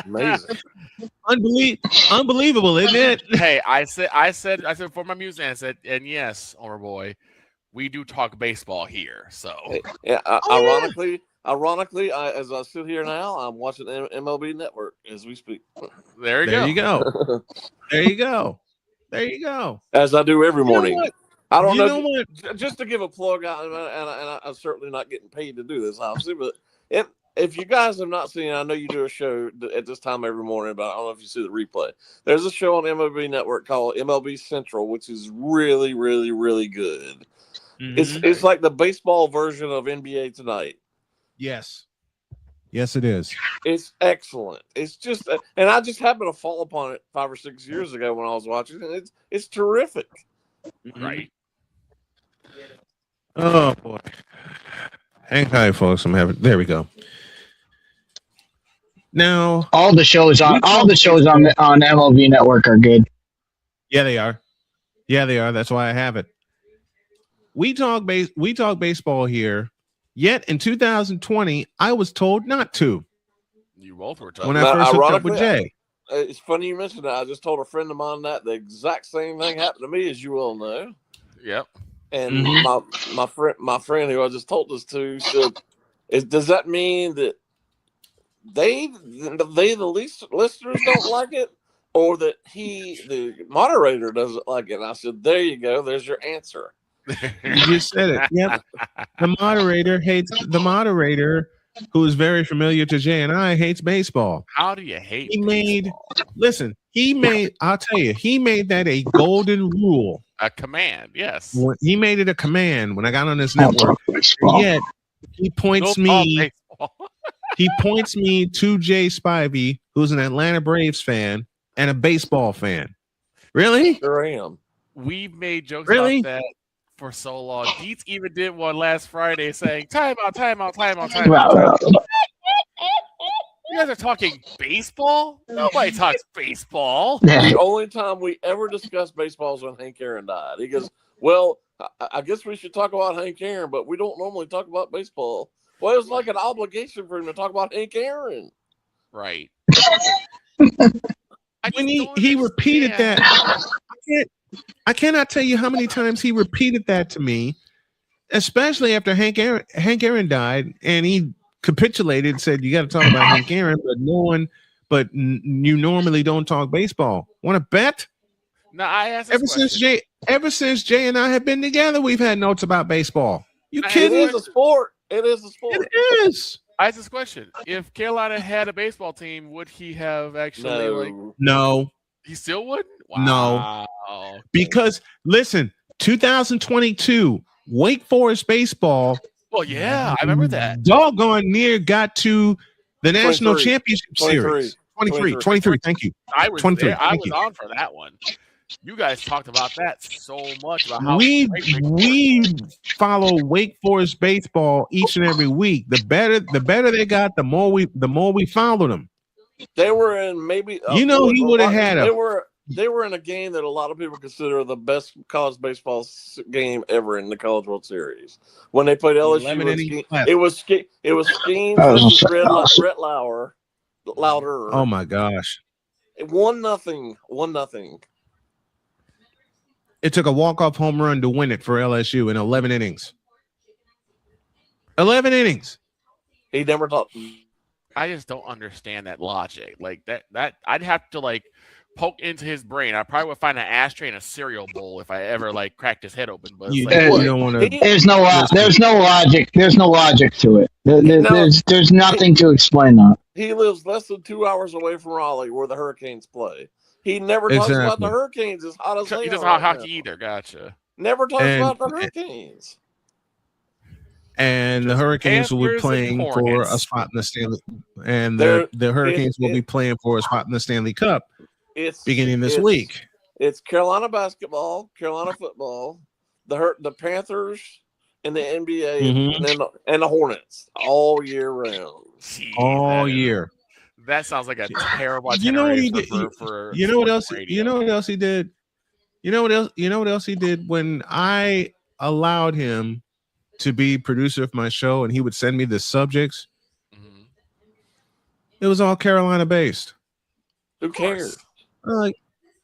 Amazing. Unbelievable, isn't it? Hey, I said for my music, I said, and yes, Homer boy, we do talk baseball here. So yeah, ironically, as I sit here now, I'm watching MLB Network as we speak. There you go. There you go. There you go. As I do every morning. I don't know. What? Just to give a plug out, and I'm certainly not getting paid to do this, obviously, but if you guys have not seen it, I know you do a show at this time every morning, but I don't know if you see the replay. There's a show on MLB Network called MLB Central, which is really, really, really good. Mm-hmm. It's like the baseball version of NBA Tonight. Yes. Yes, it is. It's excellent. It's just, and I just happened to fall upon it 5 or 6 years ago when I was watching it. It's terrific. Right. Oh boy. Hang tight, folks. There we go. Now all the shows on MLB Network are good. Yeah, they are. Yeah, they are. That's why I have it. We talk baseball here. Yet in 2020, I was told not to. You both were told. When I first hooked up with Jay. It's funny you mentioned that. I just told a friend of mine that the exact same thing happened to me, as you well know. Yep. And my friend who I just told this to said, "Does that mean that the listeners don't like it, or that the moderator doesn't like it?" And I said, "There you go. There's your answer." You just said it. Yep. The moderator, who is very familiar to Jay and I, hates baseball. How do you hate baseball? I'll tell you, he made that a golden rule. A command, yes. He made it a command when I got on this network. Yet he points me to Jay Spivey, who's an Atlanta Braves fan and a baseball fan. Really? Sure am. We've made jokes about that for so long. Dietz even did one last Friday saying, time out. You guys are talking baseball? Nobody talks baseball. The only time we ever discussed baseball was when Hank Aaron died. He goes, well, I guess we should talk about Hank Aaron, but we don't normally talk about baseball. Well, it was like an obligation for him to talk about Hank Aaron. Right. When he repeated that, I cannot tell you how many times he repeated that to me, especially after Hank Aaron died, and he capitulated and said, "You got to talk about Hank Aaron, but you normally don't talk baseball. Want to bet?" No, I asked. Ever since Jay and I have been together, we've had notes about baseball. You kidding? It is a sport. It is a sport. It is. I asked this question: if Carolina had a baseball team, would he have actually No. He still wouldn't? Wow. No. Because listen, 2022 Wake Forest baseball. Well, yeah, I remember that. Doggone near got to the national championship series. 23. Thank you. I was 23. there. I was on for that one. You guys talked about that so much about how we follow Wake Forest baseball each and every week. The better they got, the more we followed them. They were in maybe he would have had They were in a game that a lot of people consider the best college baseball game ever in the College World Series. When they played LSU, it was Skeens versus Brett Lauder. Oh my gosh! 1-0. It took a walk-off home run to win it for LSU in 11 innings. 11 innings. He never talked. I just don't understand that logic. Like that I'd have to poke into his brain. I probably would find an ashtray and a cereal bowl if I ever like cracked his head open. But it's You like, don't want to. There's no logic. There's no logic to it. There's nothing to explain that. He lives less than 2 hours away from Raleigh, where the Hurricanes play. He never talks about the Hurricanes as hot as they are. He doesn't talk hockey either. Gotcha. Never talks about the Hurricanes. And the Hurricanes will be playing for a spot in the Stanley, and the Hurricanes will be playing for a spot in the Stanley Cup beginning this week. It's Carolina basketball, Carolina football, the Panthers, and the NBA, and the Hornets all year round. All year. That sounds like a terrible. You know what he did? For you know what else? Radio. You know what else he did? You know what else? You know what else he did when I allowed him to be producer of my show, and he would send me the subjects. It was all Carolina based. Who cares? And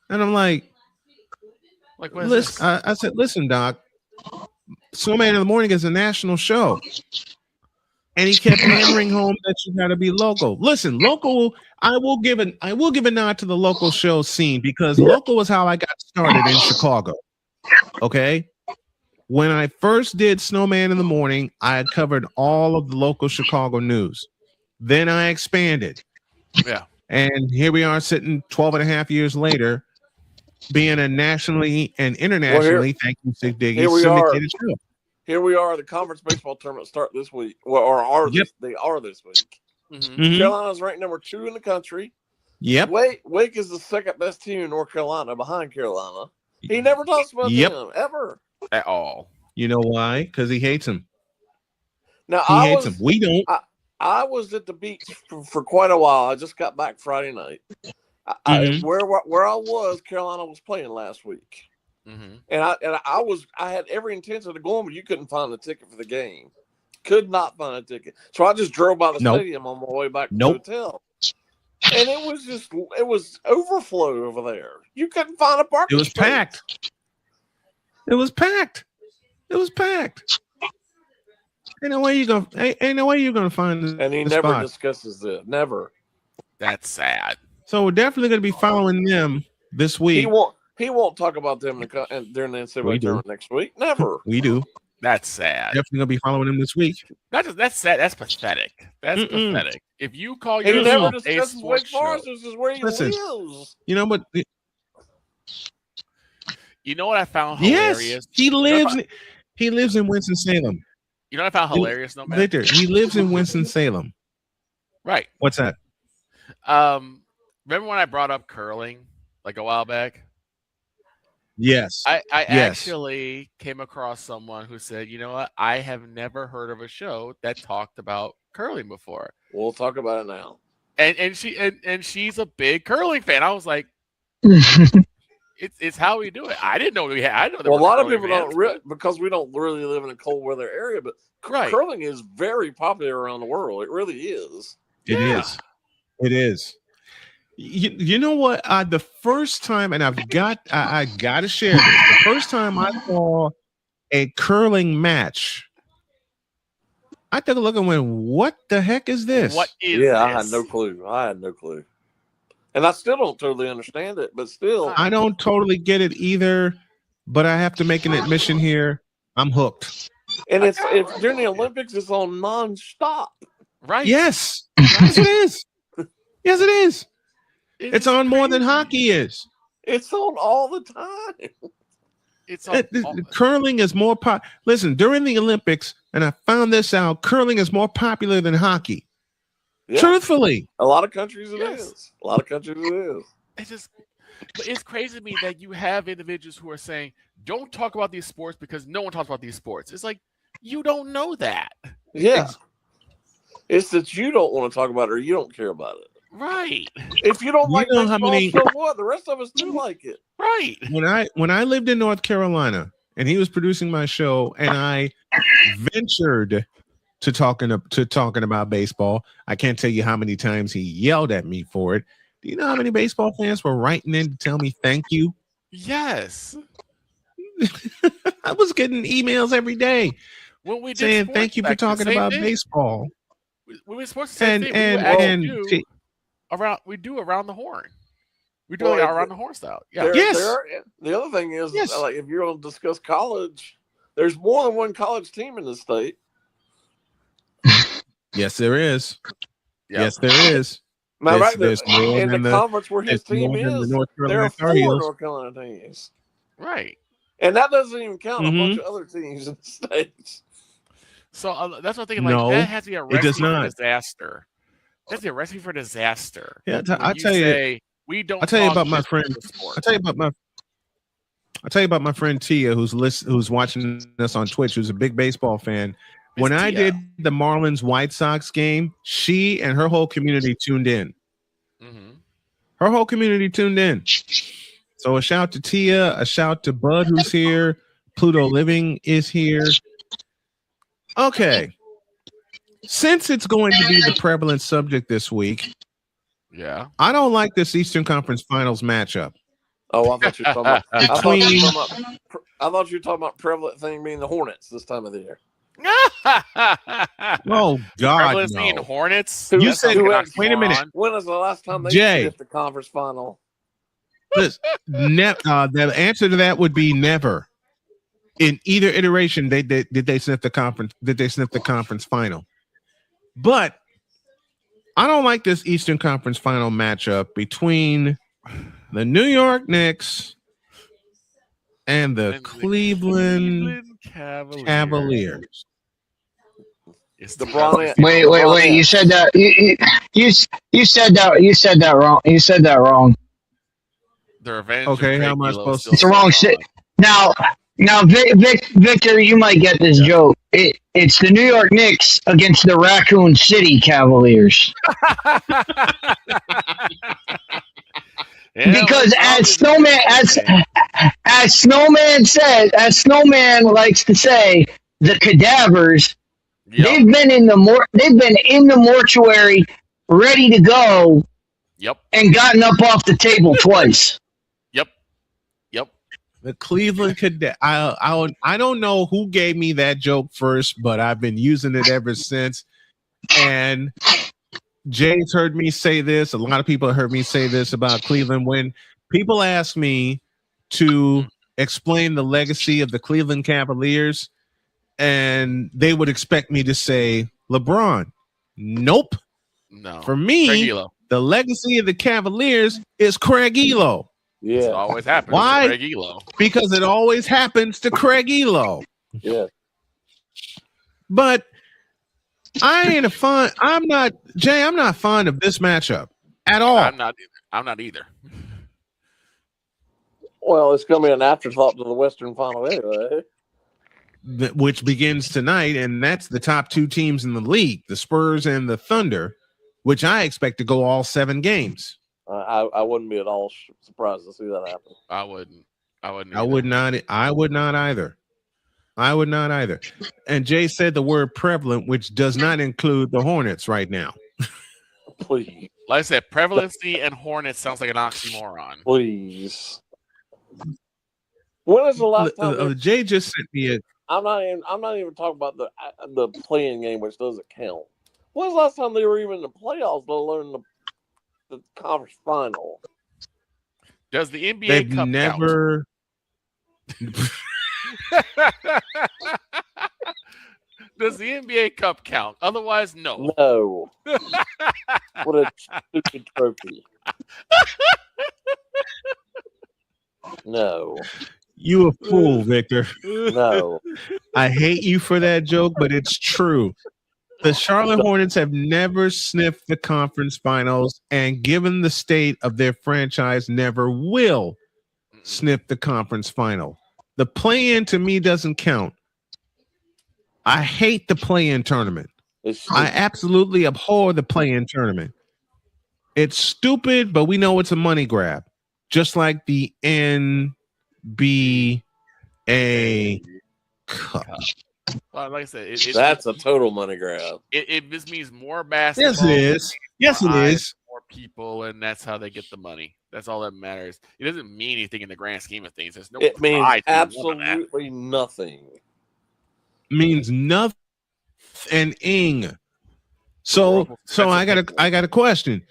I'm like listen, I said, listen, Doc, Snowman in the Morning is a national show. And he kept hammering home that you got to be local. Listen, local. I will give a nod to the local show scene, because local was how I got started in Chicago. Okay, when I first did Snowman in the Morning, I had covered all of the local Chicago news. Then I expanded. Yeah, and here we are sitting 12 and a half years later, being a nationally and internationally. Thank you, Sig Diggy. Here we are. Show. Here we are. The conference baseball tournament start this week, they are this week. Carolina's ranked number 2 in the country. Yep. Wake is the second best team in North Carolina, behind Carolina. He never talks about them ever at all. You know why? Because he hates him. Now he hates him. We don't. I was at the beach for quite a while. I just got back Friday night. Where I was, Carolina was playing last week. And I had every intention of going, but you couldn't find the ticket for the game. Could not find a ticket. So I just drove by the stadium on my way back to the hotel. And it was overflow over there. You couldn't find a parking space. Packed. It was packed. Ain't no way you're gonna find this. And he never discusses it. Never. That's sad. So we're definitely gonna be following them this week. He won't talk about them during the NCAA tournament next week. Never. We do. That's sad. Definitely gonna be following them this week. That's sad. That's pathetic. That's pathetic. If you call he yourself never a discusses Wake Forest, this is where he lives. You know what? You know what I found hilarious? Yes, he lives in Winston-Salem. You know what I found hilarious, no man? Victor, he lives in Winston-Salem. Right. What's that? Remember when I brought up curling like a while back? Yes. I actually came across someone who said, you know what? I have never heard of a show that talked about curling before. We'll talk about it now. And she's a big curling fan. I was like, it's how we do it. I didn't know we had. I know there a lot of curling people fans, because we don't really live in a cold weather area, but curling is very popular around the world. It really is. It is. You know what? The first time, and I got to share this. The first time I saw a curling match, I took a look and went, "What the heck is this?" What is this? I had no clue. And I still don't totally understand it, but still. I don't totally get it either, but I have to make an admission here. I'm hooked. And it's during the Olympics, it's on nonstop. Right. Yes. Yes, it is. Yes, it is. It's on more than hockey is. It's on all the time. It's on curling is more Listen, during the Olympics, and I found this out, curling is more popular than hockey. Yeah. Truthfully. A lot of countries it is. A lot of countries it is. It's crazy to me that you have individuals who are saying, don't talk about these sports because no one talks about these sports. It's like, you don't know that. Yeah. It's that you don't want to talk about it or you don't care about it. Right. If you don't like baseball, so what? The rest of us do like it. Right. When I lived in North Carolina and he was producing my show and I ventured to talking about baseball, I can't tell you how many times he yelled at me for it. Do you know how many baseball fans were writing in to tell me thank you? Yes. I was getting emails every day saying thank you for talking about baseball. We were supposed to say and we do around the horn. We do it around the horn style. Yeah. The other thing is, like, if you're going to discuss college, there's more than one college team in the state. Yes, there is. Yep. Yes, there is. There's more in than the conference where his team more than the is, North there Carolina are Tar 4 Heels. North Carolina teams. Right. And that doesn't even count a bunch of other teams in the states. So that's what I'm thinking. No, like, that has to be a it does recipe for not. disaster. That's a recipe for disaster. Yeah, When I'll tell you. We don't. I'll tell you talk about my business friend. in the sport. I'll tell you about my friend Tia, who's watching us on Twitch, who's a big baseball fan. When I did the Marlins White Sox game, she and her whole community tuned in. Mm-hmm. Her whole community tuned in. So a shout to Tia, a shout to Bud, who's here. Pluto Living is here. Okay. Since it's going to be the prevalent subject this week, I don't like this Eastern Conference Finals matchup. Oh, I thought you were talking about. I thought you were talking about prevalent thing being the Hornets this time of the year. Oh God, Prevalency no. in Hornets. You said, wait a minute. When was the last time they Jay. sniffed the conference final? The answer to that would be never. In either iteration, did they sniff the conference? Did they sniff the conference final? But I don't like this Eastern Conference final matchup between the New York Knicks and the Cleveland Cavaliers. It's the Wait! You said that. You said that. You said that wrong. You said that wrong. The revenge. Okay, how am I supposed to? It's the wrong shit. Now, Victor, you might get this joke. It's the New York Knicks against the Raccoon City Cavaliers. Because as Snowman likes to say, the cadavers, they've been in the mortuary, ready to go, and gotten up off the table twice. The Cleveland Cadet. I don't know who gave me that joke first, but I've been using it ever since. And Jay's heard me say this. A lot of people heard me say this about Cleveland. When people ask me to explain the legacy of the Cleveland Cavaliers, and they would expect me to say LeBron. Nope. No. For me, the legacy of the Cavaliers is Craig Elo. Yeah, it always happens. Why? To Craig Elo. Because it always happens to Craig Elo. Yeah. But I'm not fond of this matchup at all. I'm not either. Well, it's going to be an afterthought to the Western Final anyway. Which begins tonight, and that's the top two teams in the league, the Spurs and the Thunder, which I expect to go all 7 games. I wouldn't be at all surprised to see that happen. I wouldn't. I would not either. And Jay said the word prevalent, which does not include the Hornets right now. Please. Like I said, prevalency and Hornets sounds like an oxymoron. Please. When is the last time? Jay just sent me a. I'm not even talking about the playing game, which doesn't count. When's the last time they were even in the playoffs, let alone the conference final? Does the NBA They've Cup never. Does the NBA Cup count? Otherwise, no. No. What a stupid trophy. No. You a fool, Victor. No. I hate you for that joke, but it's true. The Charlotte Hornets have never sniffed the conference finals, and given the state of their franchise, never will sniff the conference final. The play-in to me doesn't count. I hate the play-in tournament. I absolutely abhor the play-in tournament. It's stupid, but we know it's a money grab. Just like the NBA Cup. Well, like I said, that's a total money grab. This means more basketball. Yes, it is. Yes, it is. More people, and that's how they get the money. That's all that matters. It doesn't mean anything in the grand scheme of things. There's no. It means absolutely nothing. Means nothing. So I got a question.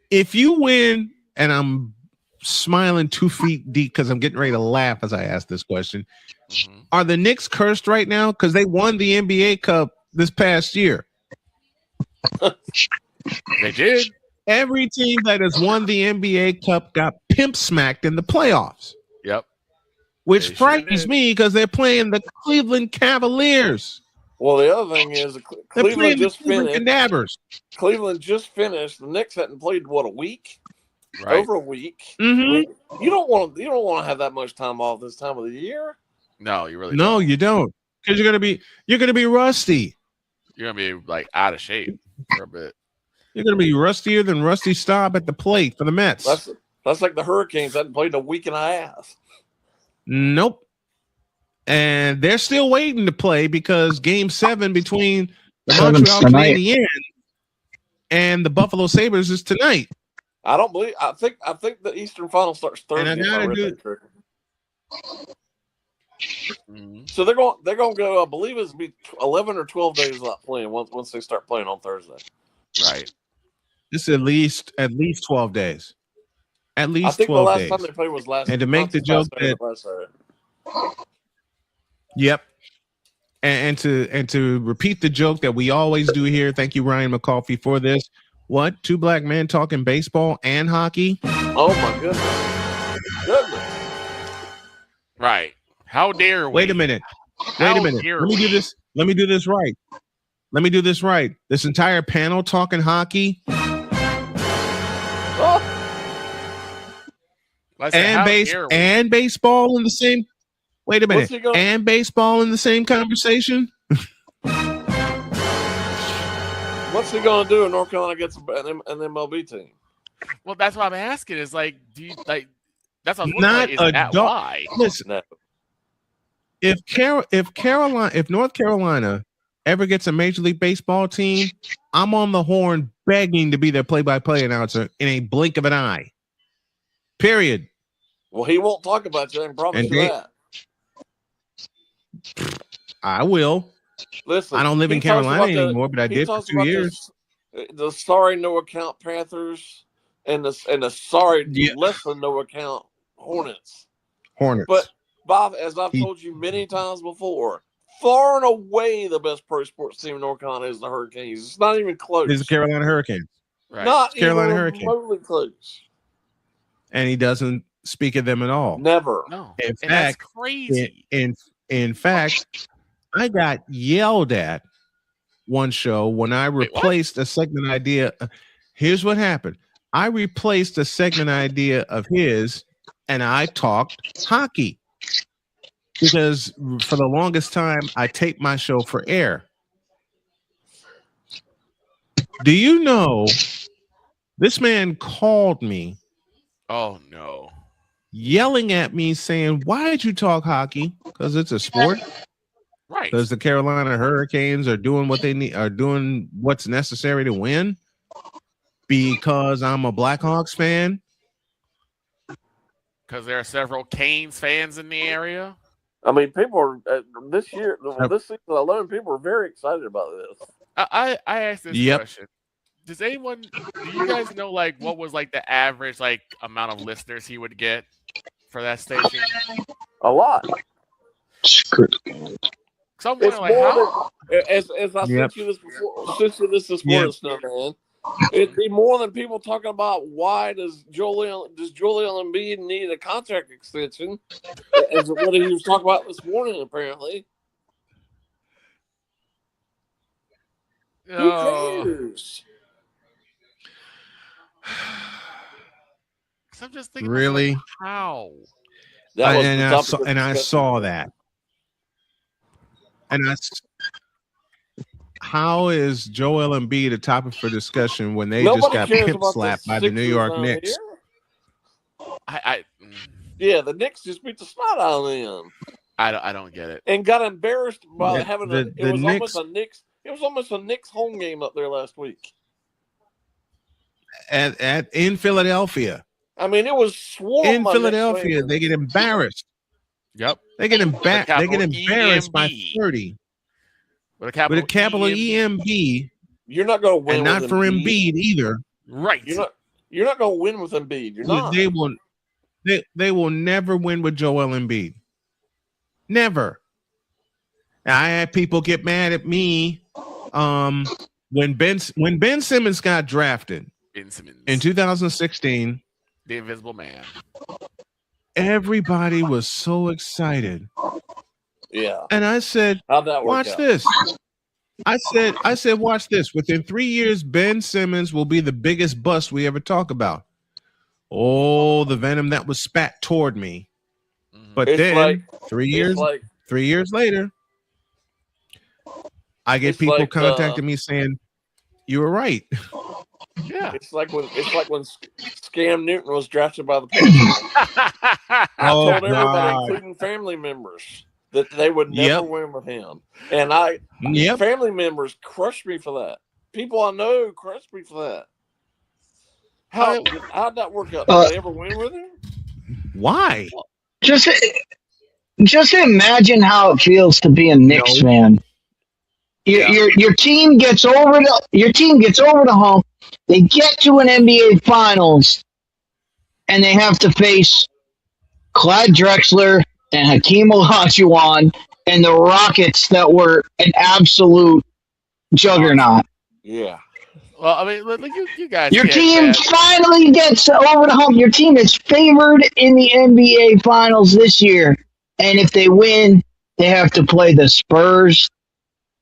If you win and I'm smiling 2 feet deep because I'm getting ready to laugh as I ask this question. Mm-hmm. Are the Knicks cursed right now? Because they won the NBA Cup this past year. They did. Every team that has won the NBA Cup got pimp smacked in the playoffs. Yep. Which They frightens sure me because they're playing the Cleveland Cavaliers. Well, the other thing is They're playing Cleveland the just Cleveland finished. Cadavers. Cleveland just finished. The Knicks hadn't played what, a week? Right. Over a week. Mm-hmm. I mean, you don't want to have that much time off this time of the year. No, you really No, don't. you don't. Because you're gonna be rusty. You're gonna be like out of shape for a bit. You're gonna be rustier than Rusty Staub at the plate for the Mets. That's like the Hurricanes hadn't played in a week and a half. Nope. And they're still waiting to play because Game 7 between the Montreal Canadiens and the Buffalo Sabres is tonight. I don't believe. I think the Eastern Final starts Thursday. And I gotta do. So they're going to go. I believe it's be 11 or 12 days without playing once they start playing on Thursday. Right. This is at least 12 days. At least I think 12 the last days. time they played was last. And to make the joke that. Yep. And to repeat the joke that we always do here. Thank you, Ryan McCoffey, for this. What? 2 black men talking baseball and hockey? Oh my goodness! Right. How dare we? Wait a minute. Let me do this. Let me do this right. Let me do this right. This entire panel talking hockey. Oh. And baseball in the same. Wait a minute. And baseball in the same conversation. What's he going to do if North Carolina gets an MLB team? Well, that's what I'm asking. Is like, do you like? That's what I was Not wondering. Is that why? Listen, No. if North Carolina ever gets a Major League Baseball team, I'm on the horn begging to be their play-by-play announcer in a blink of an eye. Period. Well, he won't talk about you. I can promise you that. I will. Listen, I don't live in Carolina anymore, but I did for 2 years. The sorry no account Panthers and the sorry less than no account Hornets. But Bob, as I've told you many times before, far and away the best pro sports team in North Carolina is the Hurricanes. It's not even close. It's the Carolina Hurricanes. Right. Not Carolina even Hurricanes. remotely close. And he doesn't speak of them at all. Never. No. In And fact, that's crazy. In fact, I got yelled at one show when I replaced a segment idea. Here's what happened. I replaced a segment idea of his, and I talked hockey. Because for the longest time, I taped my show for air. Do you know this man called me? Oh, no. Yelling at me saying, why did you talk hockey? Because it's a sport. Right. Because the Carolina Hurricanes are doing what they need, are doing what's necessary to win. Because I'm a Blackhawks fan. Because there are several Canes fans in the area. I mean, people are this season alone. People are very excited about this. I asked this question. Do you guys know like what was like the average like amount of listeners he would get for that station? A lot. Someone like how? As I sent you this before, this morning, man. It'd be more than people talking about why does Joel Embiid need a contract extension, as what he was talking about this morning, apparently. Who cares? I'm just thinking, really? Like, how? I saw that. And how is Joel Embiid a topic for discussion when they just got pimp slapped by the New York Knicks? Yeah, the Knicks just beat the snot out of them. I don't get it. And got embarrassed by having it was almost a Knicks home game up there last week. In Philadelphia. I mean, it was swarm in Philadelphia. They get embarrassed. Yep. They get embarrassed by 30. With a capital EMB. You're not going to win. And not for Embiid either. Right. You're You're not going to win with Embiid. You're not. They will never win with Joel Embiid. Never. I had people get mad at me when Ben Simmons got drafted in 2016. The Invisible Man. Everybody was so excited. Yeah. And I said, how'd that work watch out? this. I said, watch this. Within 3 years, Ben Simmons will be the biggest bust we ever talk about. Oh, the venom that was spat toward me. But It's then like- 3 years, 3 years later, I get It's people like, contacting me saying, you were right. Yeah. It's like when Scam Newton was drafted by the Patriots. I told everybody, including family members, that they would never win with him. And family members crushed me for that. People I know crushed me for that. How'd that work out? Did they ever win with him? Why? Just imagine how it feels to be a Knicks fan. Your team gets over the hump. They get to an NBA Finals, and they have to face Clyde Drexler and Hakeem Olajuwon and the Rockets that were an absolute juggernaut. Yeah. Well, I mean, look, you guys. Your get team mad. finally gets over the hump. Your team is favored in the NBA Finals this year, and if they win, they have to play the Spurs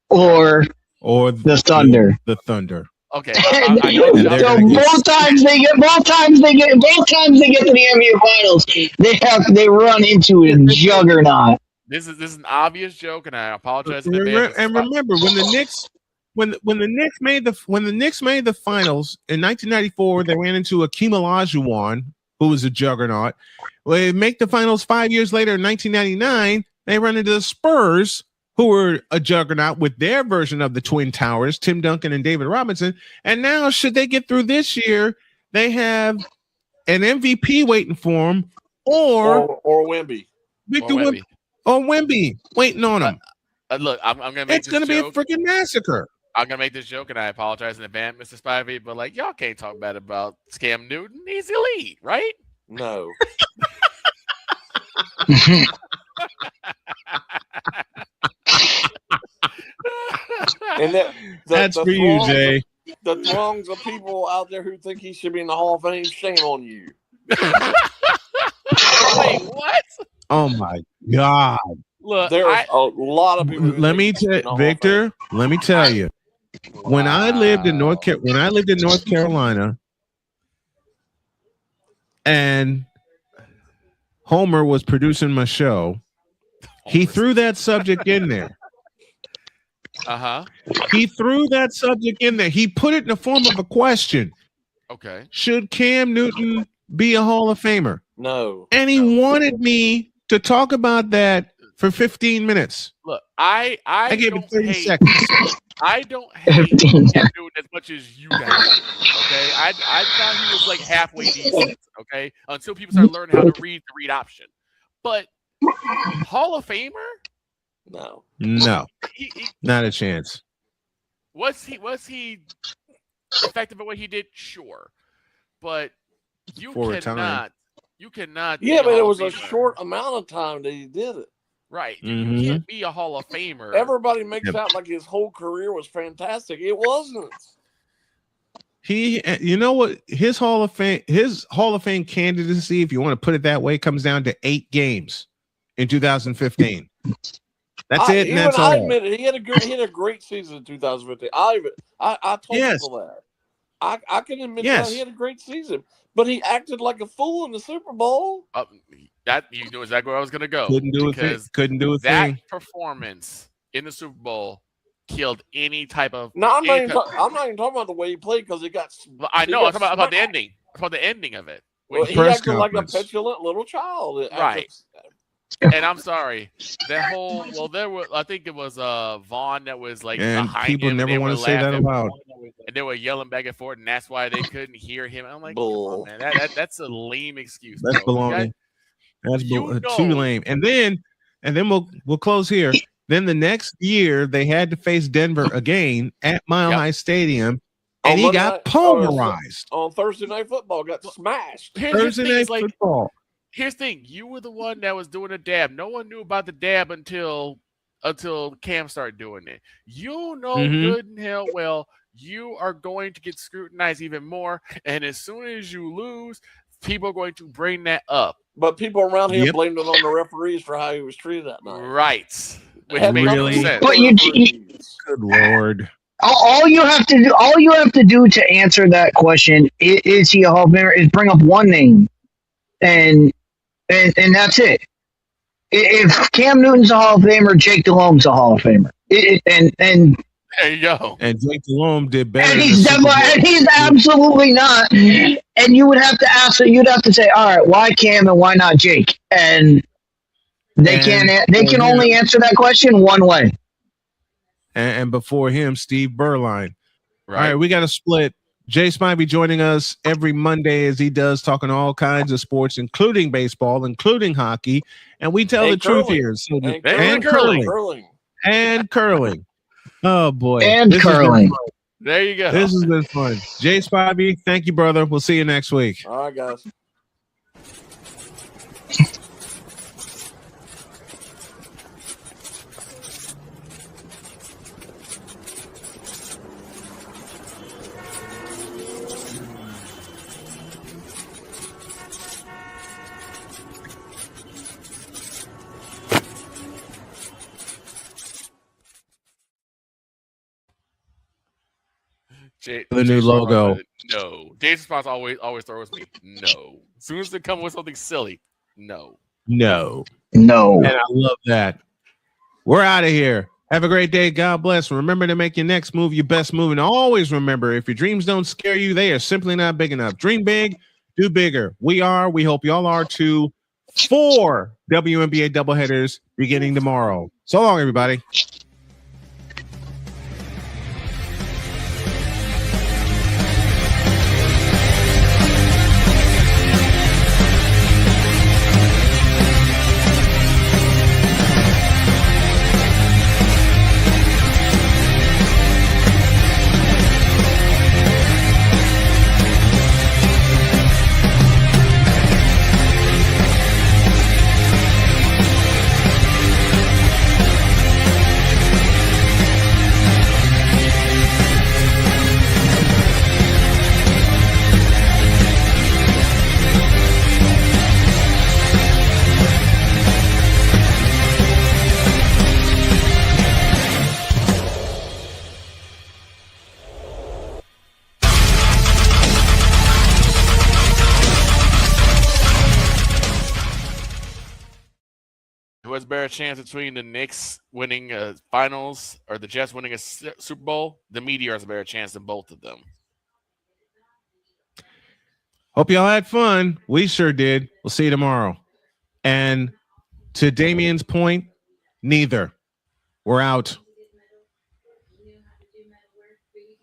or the Thunder. The Thunder. Okay. Both times they get to the NBA Finals, they run into a juggernaut. This is an obvious joke, and I apologize in advance. Remember when the Knicks made the finals in 1994, they ran into Hakeem Olajuwon, who was a juggernaut. Well, they make the finals 5 years later in 1999. They run into the Spurs, who were a juggernaut with their version of the Twin Towers, Tim Duncan and David Robinson. And now, should they get through this year, they have an MVP waiting for them, or Wemby, Wemby waiting on them. Look, I'm gonna make It's gonna be a freaking massacre. I'm gonna make this joke, and I apologize in advance, Mr. Spivey, but like, y'all can't talk bad about Scam Newton. He's elite, right? No. And that's for you, Jay. The throngs of people out there who think he should be in the Hall of Fame, shame on you. Wait, what? Oh my God! Look, there's a lot of people. Let me tell Victor. Let me tell you. When I lived in North Carolina, and Homer was producing my show, he threw that subject in there. He threw that subject in there. He put it in the form of a question. Okay. Should Cam Newton be a Hall of Famer? No. And he wanted me to talk about that for 15 minutes. Look, I gave him 30 seconds. I don't hate Cam Newton as much as you guys. Okay, I thought he was like halfway decent. Okay, until people start learning how to read the read option. But Hall of Famer? No. Not a chance. Was he effective at what he did? Sure, but you cannot. Yeah, but it was a short amount of time that he did it. Right. You can't be a Hall of Famer. Everybody makes out like his whole career was fantastic. It wasn't. You know what? His Hall of Fame candidacy, if you want to put it that way, comes down to 8 games in 2015. That's it. And that's all. I admit it. He had a great season in 2015. I told people that. I can admit that he had a great season, but he acted like a fool in the Super Bowl. That you know exactly where I was going to go. Couldn't do a thing. That performance in the Super Bowl killed any type of. No, I'm not even talking about the way he played because it got. I know. I'm talking about the ending. I'm talking about the ending of it. Well, he acted like a petulant little child. Right. And I'm sorry. That whole I think it was Vaughn that was like and behind people him. Never want to say that aloud. And they were yelling back and forth, and that's why they couldn't hear him. I'm like, bull. Come on, man, that's a lame excuse. That's baloney. That's too lame. And then we'll close here. Then the next year they had to face Denver again at Mile High Stadium, and he got pulverized. On Thursday Night Football, got smashed. Thursday Night Football. Here's the thing: you were the one that was doing the dab. No one knew about the dab until Cam started doing it. You know good and hell well you are going to get scrutinized even more, and as soon as you lose, people are going to bring that up. But people around here blamed it on the referees for how he was treated that night. Right. Which makes no sense. But good Lord. All you have to do to answer that question is he a Hall of Famer is bring up one name, and that's it. If Cam Newton's a Hall of Famer, Jake Delhomme's a Hall of Famer, and there you go. And Jake Delhomme did better. And he's absolutely not. And you would have to ask. You'd have to say, all right, why Cam and why not Jake? And they can only answer that question one way. And before him, Steve Berline. Right. All right, we got a split. Jay Spivey joining us every Monday as he does, talking all kinds of sports, including baseball, including hockey. And we tell the truth here. So and curling. And curling. Oh, boy. And curling. There you go. This has been fun. Jay Spivey, thank you, brother. We'll see you next week. All right, guys. The new logo. No. Dave's response always throws me. No. As soon as they come with something silly, no. No. And I love that. We're out of here. Have a great day. God bless. Remember to make your next move your best move. And always remember, if your dreams don't scare you, they are simply not big enough. Dream big, do bigger. We hope y'all are too. 4 WNBA doubleheaders beginning tomorrow. So long, everybody. Who has a better chance between the Knicks winning finals or the Jets winning a Super Bowl? The Meteor has a better chance than both of them. Hope y'all had fun. We sure did. We'll see you tomorrow. And to Damien's point, neither. We're out.